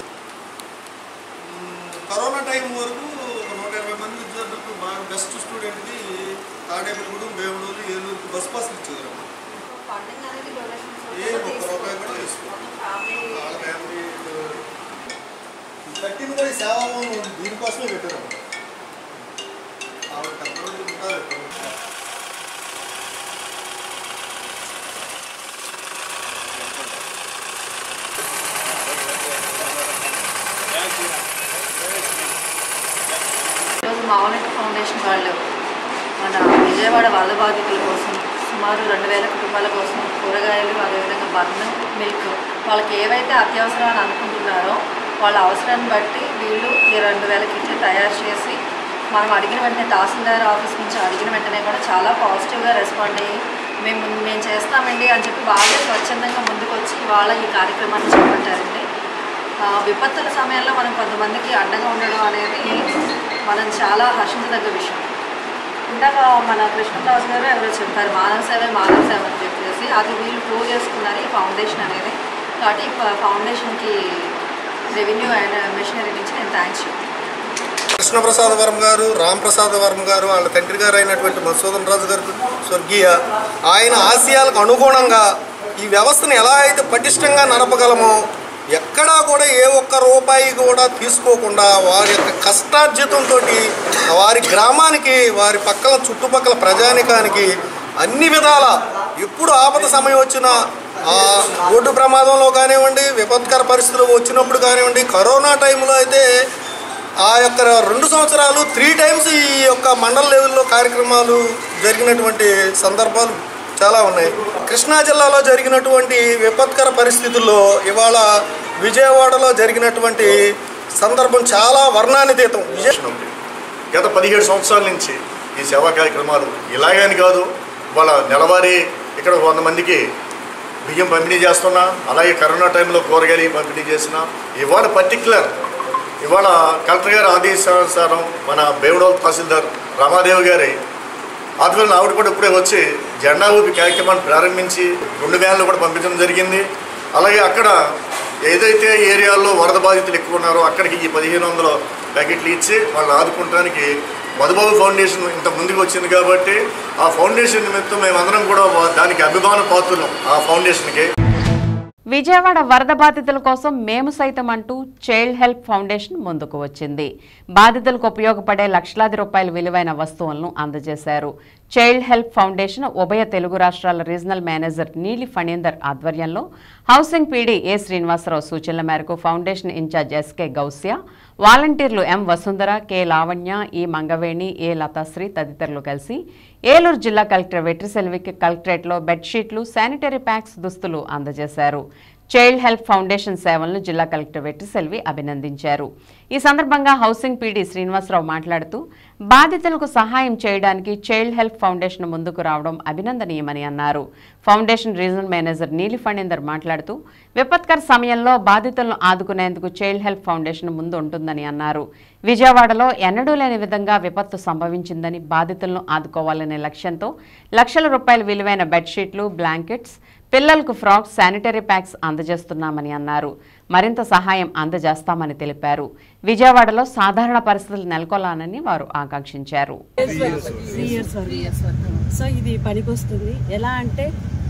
కరోనా టైం వరకు ఒక 120 మంది విద్యార్థులకు బాగా బెస్ట్ స్టూడెంట్కి తాడేపల్లిగూడెం, భీమడోలు, ఏలూరుకి బస్ పాస్లు ఇచ్చేదారు. ఏ ఒక్క రూపాయి కూడా తీసుకోవాలి. వాళ్ళ ఫ్యామిలీ పెట్టింది కూడా సేవా దీనికోసమే పెట్టారు. ఆవిడ పెద్దవాళ్ళు ఉంటారు. ఈరోజు మావులేటి ఫౌండేషన్ వాళ్ళు మన విజయవాడ వరద బాధితుల కోసం సుమారు 2,000 కుటుంబాల కోసం కూరగాయలు, అదేవిధంగా బన్ను, మిల్క్, వాళ్ళకి ఏవైతే అత్యవసరాలు అనుకుంటున్నారో వాళ్ళ అవసరాన్ని బట్టి వీళ్ళు ఈ 2,000 కిట్లు తయారు చేసి మనం అడిగిన వెంటనే తహసీల్దార్ ఆఫీస్ నుంచి అడిగిన వెంటనే కూడా చాలా పాజిటివ్గా రెస్పాండ్ అయ్యి మేము చేస్తామండి అని చెప్పి వాళ్ళే స్వచ్ఛందంగా ముందుకు వచ్చి ఇవాళ ఈ కార్యక్రమాన్ని చేపట్టారండి. విపత్తుల సమయంలో మనం కొంతమందికి అండగా ఉండడం అనేది మనం చాలా హర్షించదగ్గ విషయం. ఇందాక మన కృష్ణదాస్ గారు ఎవరో చెప్పారు మానవ సేవ అని చెప్పేసి, అది వీళ్ళు ప్రూవ్ చేసుకున్నారు ఈ ఫౌండేషన్ అనేది. కాబట్టి ఈ ఫౌండేషన్కి రెవెన్యూ అండ్ మిషనరీ నుంచి నేను థ్యాంక్స్ చెప్తాను. కృష్ణప్రసాద్ వర్మ గారు, రాంప్రసాద్ వర్మ గారు, వాళ్ళ తండ్రి గారు అయినటువంటి మధుసూదన్ రాజు గారు స్వర్గీయ, ఆయన ఆశయాలకు అనుగుణంగా ఈ వ్యవస్థను ఎలా అయితే పటిష్టంగా నడపగలమో ఎక్కడా కూడా ఏ ఒక్క రూపాయి కూడా తీసుకోకుండా వారి యొక్క కష్టార్జితంతో వారి గ్రామానికి వారి పక్కన చుట్టుపక్కల ప్రజానికానికి అన్ని విధాల ఎప్పుడు ఆపద సమయం వచ్చినా రోడ్డు ప్రమాదంలో కానివ్వండి, విపత్కర పరిస్థితులు వచ్చినప్పుడు కానివ్వండి, కరోనా టైంలో అయితే ఆ యొక్క 2 సంవత్సరాలు 3 times ఈ యొక్క మండల లెవెల్లో కార్యక్రమాలు జరిగినటువంటి సందర్భాలు చాలా ఉన్నాయి. కృష్ణా జిల్లాలో జరిగినటువంటి విపత్కర పరిస్థితుల్లో ఇవాళ విజయవాడలో జరిగినటువంటి సందర్భం చాలా వర్ణానితీతం. గత 17 సంవత్సరాల నుంచి ఈ సేవా కార్యక్రమాలు ఇలాగని కాదు, వాళ్ళ నెలవారీ ఇక్కడ 100 మందికి బియ్యం పంపిణీ చేస్తున్నా, అలాగే కరోనా టైంలో కూరగాయలు పంపిణీ చేసిన. ఇవాళ కలెక్టర్ గారి ఆదేశానుసారం మన బేవుడోల్ తహసీల్దార్ రామాదేవి గారి ఆధ్వర్యంలో ఆవిడ కూడా ఇప్పుడే వచ్చి జెండా ఊపి కార్యక్రమాన్ని ప్రారంభించి 2 వ్యాన్లు కూడా పంపించడం జరిగింది. అలాగే అక్కడ ఏదైతే ఏరియాల్లో వరద బాధితులు ఎక్కువ ఉన్నారో అక్కడికి ఈ 1500 ప్యాకెట్లు ఇచ్చి వాళ్ళని ఆదుకుంటానికి మధుబాబు ఫౌండేషన్ ఇంత ముందుకు వచ్చింది కాబట్టి ఆ ఫౌండేషన్ నిమిత్తం మేమందరం కూడా దానికి అభిమాన పాత్రులం ఆ ఫౌండేషన్కి. విజయవాడ వరద బాధితుల కోసం మేము సైతం అంటూ చైల్డ్ హెల్ప్ ఫౌండేషన్ ముందుకు వచ్చింది. బాధితులకు ఉపయోగపడే లక్షలాది రూపాయల విలువైన వస్తువులను అందజేశారు. చైల్డ్ హెల్ప్ ఫౌండేషన్ ఉభయ తెలుగు రాష్ట్రాల రీజనల్ మేనేజర్ నీలి ఫణీందర్ ఆధ్వర్యంలో హౌసింగ్ పీడీ ఏ శ్రీనివాసరావు సూచనల మేరకు ఫౌండేషన్ ఇన్ఛార్జ్ ఎస్కే గౌస్యా, వాలంటీర్లు ఎం వసుంధర, కె లావణ్య, ఈ మంగవేణి, ఏ లతాశ్రీ తదితరులు కలిసి ఏలూరు జిల్లా కలెక్టర్ వెట్రిసెల్వికి కలెక్టరేట్లో బెడ్షీట్లు, శానిటరీ ప్యాక్స్, దుస్తులు అందజేశారు. చైల్డ్ హెల్ప్ ఫౌండేషన్ సేవలను జిల్లా కలెక్టర్ వెట్రిసెల్వి అభినందించారు. ఈ సందర్భంగా హౌసింగ్ పీడీ శ్రీనివాసరావు మాట్లాడుతూ బాధితులకు సహాయం చేయడానికి చైల్డ్ హెల్ప్ ఫౌండేషన్ ముందుకు రావడం అభినందనీయమని అన్నారు. ఫౌండేషన్ రీజనల్ మేనేజర్ నీలి ఫణీందర్ మాట్లాడుతూ విపత్కర సమయంలో బాధితులను ఆదుకునేందుకు చైల్డ్ హెల్ప్ ఫౌండేషన్ ముందు ఉంటుందని అన్నారు. విజయవాడలో ఎన్నడూ లేని విధంగా విపత్తు సంభవించిందని బాధితులను ఆదుకోవాలనే లక్ష్యంతో లక్షల రూపాయల విలువైన బెడ్షీట్లు, బ్లాంకెట్స్, పిల్లలకు ఫ్రాక్స్, శానిటరీ ప్యాక్స్ అందజేస్తున్నామని అన్నారు. మరింత సహాయం అందజేస్తామని తెలిపారు. విజయవాడలో సాధారణ పరిస్థితులు నెలకొల్లాలని వారు ఆకాంక్షించారు. సో ఇది పనికొస్తుంది. ఎలా అంటే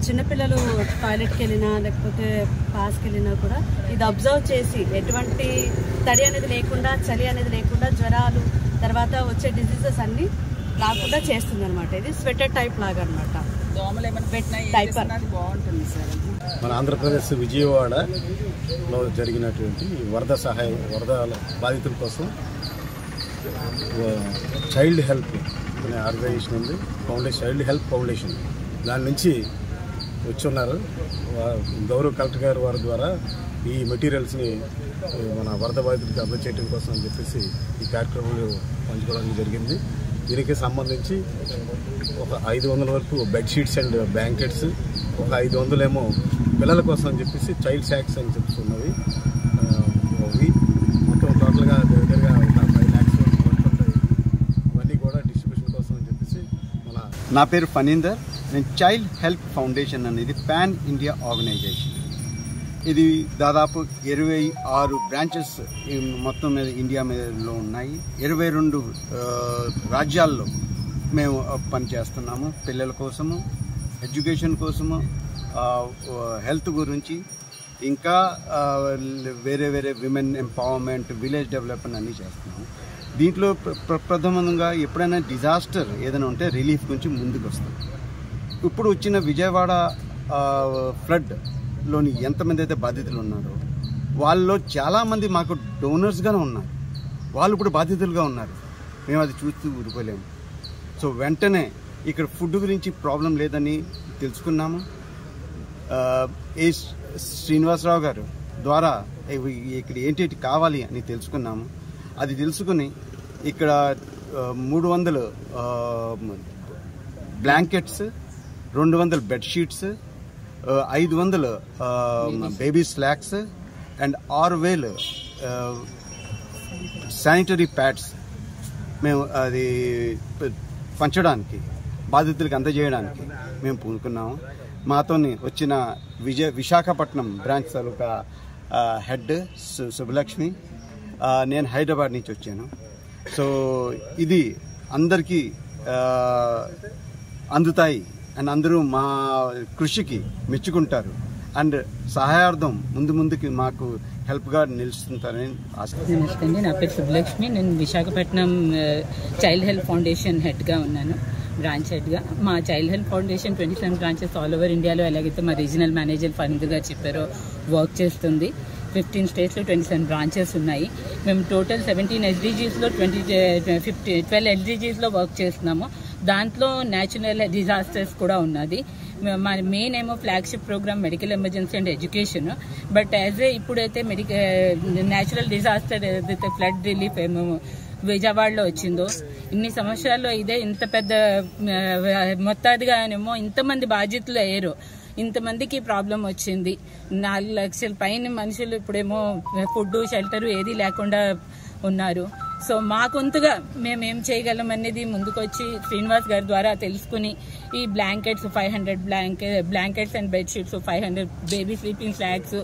చిన్నపిల్లలు టాయిలెట్కి వెళ్ళినా లేకపోతే పాస్కి వెళ్ళినా కూడా ఇది అబ్జర్వ్ చేసి ఎటువంటి తడి అనేది లేకుండా, చలి అనేది లేకుండా, జ్వరాలు తర్వాత వచ్చే డిసీజెస్ అన్ని రాకుండా చేస్తుంది అనమాట. ఇది స్వెటర్ టైప్ లాగా అనమాట. బాగుంటుంది సార్. మన ఆంధ్రప్రదేశ్ విజయవాడలో జరిగినటువంటి వరద బాధితుల కోసం చైల్డ్ హెల్ప్ అనే ఆర్గనైజేషన్ ఉంది, చైల్డ్ హెల్ప్ ఫౌండేషన్. దాని నుంచి వచ్చి ఉన్నారు. గౌరవ కలెక్టర్ గారు వారి ద్వారా ఈ మెటీరియల్స్ని మన వరద బాధితులకు అందజేయడం కోసం అని చెప్పేసి ఈ కార్యక్రమాలు పంచుకోవడానికి జరిగింది. దీనికి సంబంధించి ఒక 500 వరకు బెడ్షీట్స్ అండ్ బ్లాంకెట్స్, ఒక 500 ఏమో పిల్లల కోసం అని చెప్పేసి చైల్డ్ శాక్స్ అని చెప్తున్నవి. అవి మొత్తం టోటల్గా దగ్గరగా ఒక 5 lakhs పడుతుంటాయి. ఇవన్నీ కూడా డిస్ట్రిబ్యూషన్ కోసం అని చెప్పేసి నా పేరు ఫణీందర్. నేను చైల్డ్ హెల్ప్ ఫౌండేషన్ అనేది పాన్ ఇండియా ఆర్గనైజేషన్. ఇది దాదాపు 26 బ్రాంచెస్ మొత్తం మీద ఇండియా మీదలో ఉన్నాయి. 22 రాజ్యాల్లో మేము పనిచేస్తున్నాము. పిల్లల కోసము, ఎడ్యుకేషన్ కోసము, హెల్త్ గురించి, ఇంకా వేరే విమెన్ ఎంపవర్మెంట్, విలేజ్ డెవలప్మెంట్ అన్నీ చేస్తున్నాము. దీంట్లో ప్రథమంగా ఎప్పుడైనా డిజాస్టర్ ఏదైనా ఉంటే రిలీఫ్ గురించి ముందుకు వస్తాం. ఇప్పుడు వచ్చిన విజయవాడ ఫ్లడ్లోని ఎంతమంది అయితే బాధితులు ఉన్నారో వాళ్ళలో చాలామంది మాకు డోనర్స్గానే ఉన్నారు. వాళ్ళు ఇప్పుడు బాధితులుగా ఉన్నారు. మేము అది చూస్తూ ఊరుకోలేము. సో వెంటనే ఇక్కడ ఫుడ్ గురించి ప్రాబ్లం లేదని తెలుసుకున్నాము. ఏ శ్రీనివాసరావు గారు ద్వారా ఇక్కడ ఏంటి కావాలి అని తెలుసుకున్నాము. అది తెలుసుకుని ఇక్కడ 300 blankets, 200 bedsheets, 500 baby slacks and 6000 sanitary pads మేము అది పంచడానికి, బాధితులకు అందజేయడానికి మేము పూనుకున్నాము. మాతో వచ్చిన విశాఖపట్నం బ్రాంచ్ తాలూకా హెడ్ శుభలక్ష్మి, నేను హైదరాబాద్ నుంచి వచ్చాను. సో ఇది అందరికీ అందుతాయి అండ్ అందరూ మా కృషికి మెచ్చుకుంటారు అండ్ సహాయార్థం ముందుకి మాకు హెల్ప్గా నిలుస్తుంటారని ఆశ. నమస్తే అండి, నా పేరు శుభలక్ష్మి. నేను విశాఖపట్నం చైల్డ్ హెల్ప్ ఫౌండేషన్ హెడ్గా ఉన్నాను, బ్రాంచ్ హెడ్గా. మా child help foundation 27 branches all over ఇండియాలో ఎలాగైతే మా రీజనల్ మేనేజర్ ఫరీద్ గారు చెప్పారో వర్క్ చేస్తుంది. 15 స్టేట్స్లో 27 బ్రాంచెస్ ఉన్నాయి. మేము టోటల్ 17 SDGsలో 12 SDGsలో వర్క్ చేస్తున్నాము. దాంట్లో న్యాచురల్ డిజాస్టర్స్ కూడా ఉన్నది. మా మెయిన్ ఏమో flagship programme medical emergency and education. But as ఇప్పుడైతే న్యాచురల్ డిజాస్టర్ ఏదైతే ఫ్లడ్ రిలీఫ్ ఏమో విజయవాడలో వచ్చిందో, ఇన్ని సంవత్సరాల్లో ఇదే ఇంత పెద్ద మొత్తాదిగానేమో ఇంతమంది బాధ్యతలు అయ్యారు, ఇంతమందికి ప్రాబ్లం వచ్చింది. 4 లక్షల పైన మనుషులు ఇప్పుడేమో ఫుడ్ షెల్టర్ ఏది లేకుండా ఉన్నారు. సో మా కొంతగా మేమేం చేయగలం అనేది ముందుకొచ్చి శ్రీనివాస్ గారి ద్వారా తెలుసుకుని ఈ blankets 500 blankets and bedsheets 500 baby sleeping flags,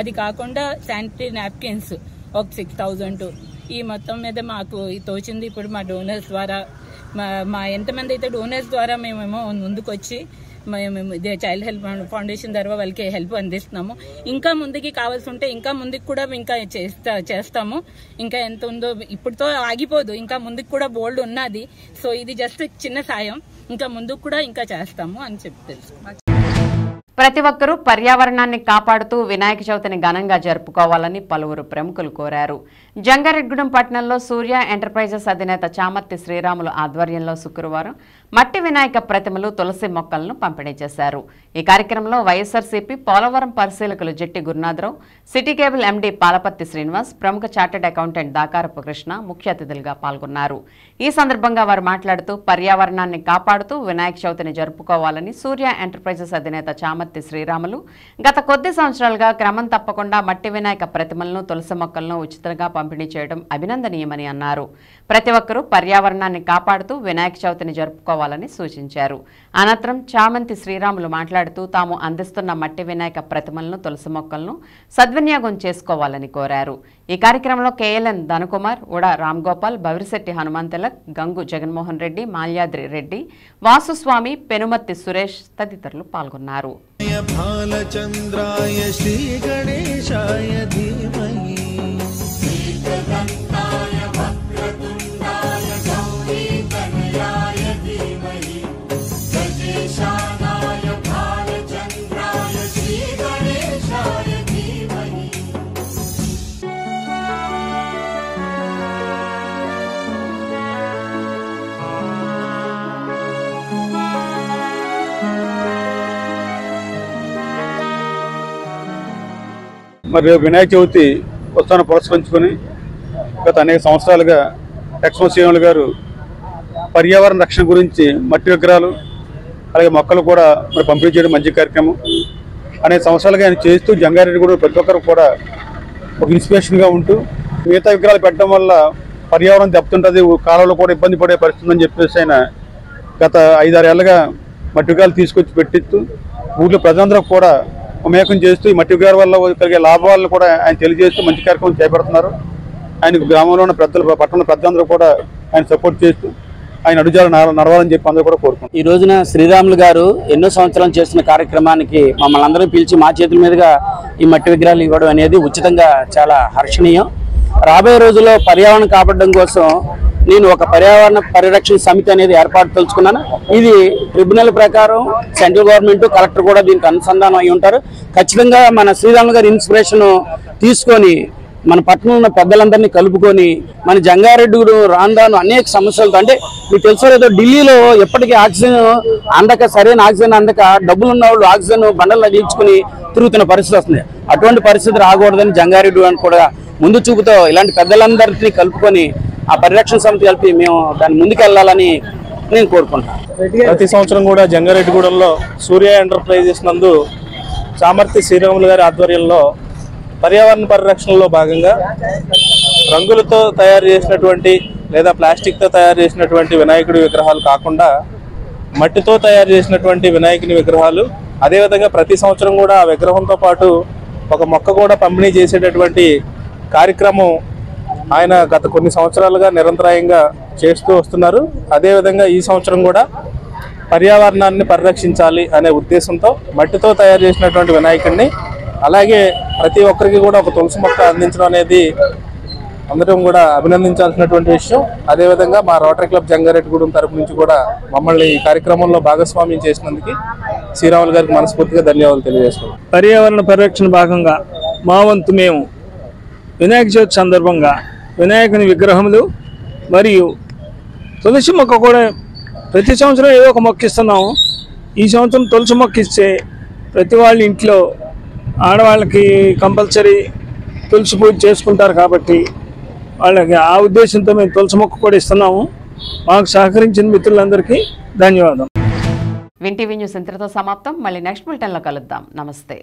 అది కాకుండా శానిటరీ నాప్కిన్స్ ఒక 6,000, ఈ మొత్తం మీద మాకు తోచింది. ఇప్పుడు మా డోనర్స్ ద్వారా మా ఎంతమంది అయితే డోనర్స్ ద్వారా మేమేమో ముందుకొచ్చి మేము చైల్డ్ హెల్ప్ ఫౌండేషన్ ద్వారా వాళ్ళకి హెల్ప్ అందిస్తున్నాము. ఇంకా ముందుకి కావాల్సి ఉంటే ఇంకా ముందుకు కూడా ఇంకా చేస్తాము. ఇంకా ఎంత ఉందో ఇప్పుడుతో ఆగిపోదు, ఇంకా ముందుకు కూడా బోల్డ్ ఉన్నది. సో ఇది జస్ట్ చిన్న సాయం, ఇంకా ముందుకు కూడా ఇంకా చేస్తాము అని చెప్పి తెలుసు. ప్రతి ఒక్కరూ పర్యావరణాన్ని కాపాడుతూ వినాయక చవితిని ఘనంగా జరుపుకోవాలని పలువురు ప్రముఖులు కోరారు. జంగారెడ్డిగూడెం పట్టణంలో సూర్య ఎంటర్ప్రైజెస్ అధినేత చామర్తి శ్రీరాములు ఆధ్వర్యంలో శుక్రవారం మట్టి వినాయక ప్రతిమలు, తులసి మొక్కలను పంపిణీ చేశారు. ఈ కార్యక్రమంలో వైఎస్ఆర్సీపీ పోలవరం పరిశీలకులు Jetti Gurunatharao, city cable MD Palaparthi Srinivas, ప్రముఖ చార్టెడ్ అకౌంటెంట్ దాకారపు కృష్ణ ముఖ్య అతిథులుగా పాల్గొన్నారు. ఈ సందర్భంగా వారు మాట్లాడుతూ పర్యావరణాన్ని కాపాడుతూ వినాయక చవితిని జరుపుకోవాలని సూర్య ఎంటర్ప్రైజెస్ అధినేత చామర్తి శ్రీరాములు గత కొద్ది సంవత్సరాలుగా క్రమం తప్పకుండా మట్టి వినాయక ప్రతిమలను, తులసి మొక్కలను ఉచితంగా పంపిణీ చేయడం అభినందనీయమని అన్నారు. ప్రతి ఒక్కరూ పర్యావరణాన్ని కాపాడుతూ వినాయక చవితిని జరుపుకోవాలని సూచించారు. అనంతరం చామంతి శ్రీరాములు మాట్లాడుతూ తాము అందిస్తున్న మట్టి వినాయక ప్రతిమలను, తులసి మొక్కలను సద్వినియోగం చేసుకోవాలని కోరారు. ఈ కార్యక్రమంలో కేఎల్ఎన్ ధనకుమార్, ఉడా రామ్గోపాల్, బవిరిశెట్టి హనుమంతలక్, గంగు జగన్మోహన్ రెడ్డి, మాల్యాద్రి రెడ్డి, వాసుస్వామి, పెనుమత్తి సురేష్ తదితరులు పాల్గొన్నారు. బాలచంద్రాయ శ్రీ గణేశాయ ధీమహి మరి వినాయక చవితి ఉత్సవాన్ని పురస్కరించుకొని గత అనేక సంవత్సరాలుగా లక్ష్మణ శ్రీరాములు గారు పర్యావరణ రక్షణ గురించి మట్టి విగ్రహాలు అలాగే మొక్కలు కూడా మరి పంపిణీ చేయడం మంచి కార్యక్రమం. అనేక సంవత్సరాలుగా ఆయన చేస్తూ జంగారెడ్డి కూడా ప్రతి ఒక్కరు కూడా ఒక ఇన్స్పిరేషన్గా ఉంటూ మిగతా విగ్రహాలు పెట్టడం వల్ల పర్యావరణం దెబ్బతింటుంది, కాలంలో కూడా ఇబ్బంది పడే పరిస్థితి అని చెప్పేసి ఆయన గత 5-6 ఏళ్ళుగా మట్టి విగ్రహాలు తీసుకొచ్చి పెట్టిస్తూ ఊళ్ళో ప్రజలందరూ కూడా మేకం చేస్తూ ఈ మట్టి విగ్రహాల వల్ల కలిగే లాభాలను కూడా ఆయన తెలియజేస్తూ మంచి కార్యక్రమం చేపడుతున్నారు. ఆయన గ్రామంలో ఉన్న పెద్దలు, పట్టణ పెద్దలందరూ కూడా ఆయన సపోర్ట్ చేస్తూ ఆయన అడుగుజాలు నడవాలని చెప్పి అందరూ కూడా కోరుకుంటున్నారు. ఈ రోజున శ్రీరాములు గారు ఎన్నో సంవత్సరాలు చేస్తున్న కార్యక్రమానికి మమ్మల్ని అందరూ పిలిచి మా చేతుల మీదుగా ఈ మట్టి విగ్రహాలు ఇవ్వడం అనేది ఉచితంగా చాలా హర్షణీయం. రాబోయే రోజుల్లో పర్యావరణం కాపాడడం కోసం నేను ఒక పర్యావరణ పరిరక్షణ సమితి అనేది ఏర్పాటు తెలుసుకున్నాను. ఇది ట్రిబ్యునల్ ప్రకారం సెంట్రల్ గవర్నమెంట్, కలెక్టర్ కూడా దీనికి అనుసంధానం అయి ఉంటారు. ఖచ్చితంగా మన శ్రీరాములు గారి ఇన్స్పిరేషన్ తీసుకొని మన పట్టణంలో ఉన్న పెద్దలందరినీ కలుపుకొని మన జంగారెడ్డి రాందాను అనేక సమస్యలతో, అంటే మీకు తెలుసో లేదో ఢిల్లీలో ఎప్పటికీ ఆక్సిజన్ అందక, సరైన ఆక్సిజన్ అందక డబ్బులు ఉన్న వాళ్ళు ఆక్సిజన్ బండలు తగిలించుకుని తిరుగుతున్న పరిస్థితి వస్తుంది. అటువంటి పరిస్థితి రాకూడదని జంగారెడ్డి అని కూడా ముందు చూపుతో ఇలాంటి పెద్దలందరినీ కలుపుకొని ఆ పరిరక్షణ సమితి కలిపి మేము దాన్ని ముందుకెళ్లాలని నేను కోరుకుంటాను. ప్రతి సంవత్సరం కూడా జంగారెడ్డిగూడెంలో సూర్య ఎంటర్ప్రైజెస్ నందు చామర్తి శ్రీరాములు గారి ఆధ్వర్యంలో పర్యావరణ పరిరక్షణలో భాగంగా రంగులతో తయారు చేసినటువంటి లేదా ప్లాస్టిక్తో తయారు చేసినటువంటి వినాయకుడి విగ్రహాలు కాకుండా మట్టితో తయారు చేసినటువంటి వినాయకుని విగ్రహాలు, అదేవిధంగా ప్రతి సంవత్సరం కూడా ఆ విగ్రహంతో పాటు ఒక మొక్క కూడా పంపిణీ చేసేటటువంటి కార్యక్రమం ఆయన గత కొన్ని సంవత్సరాలుగా నిరంతరాయంగా చేస్తూ వస్తున్నారు. అదేవిధంగా ఈ సంవత్సరం కూడా పర్యావరణాన్ని పరిరక్షించాలి అనే ఉద్దేశంతో మట్టితో తయారు చేసినటువంటి వినాయకుడిని, అలాగే ప్రతి ఒక్కరికి కూడా ఒక తులసి మొక్క అందించడం అనేది అందరం కూడా అభినందించాల్సినటువంటి విషయం. అదేవిధంగా మా రోటరీ క్లబ్ జంగారెడ్డిగూడెం తరపు నుంచి కూడా మమ్మల్ని ఈ కార్యక్రమంలో భాగస్వామ్యం చేసినందుకు శ్రీరాములు గారికి మనస్ఫూర్తిగా ధన్యవాదాలు తెలియజేస్తున్నాం. పర్యావరణ పరిరక్షణ భాగంగా మా వంతు మేము వినాయక చవితి సందర్భంగా వినాయకుని విగ్రహములు మరియు తులసి మొక్క కూడా ప్రతి సంవత్సరం ఏదో ఒక మొక్క ఇస్తున్నాము. ఈ సంవత్సరం తులసి మొక్క ఇస్తే ప్రతి వాళ్ళ ఇంట్లో ఆడవాళ్ళకి కంపల్సరీ తులసి పూజ చేసుకుంటారు కాబట్టి వాళ్ళకి ఆ ఉద్దేశంతో మేము తులసి మొక్క కూడా ఇస్తున్నాము. మాకు సహకరించిన మిత్రులందరికీ ధన్యవాదాలు. విన్ టీవీ న్యూస్ ఇంతటితో సమాప్తం. మళ్ళీ నెక్స్ట్ బులెటిన్లో కలుద్దాం. నమస్తే.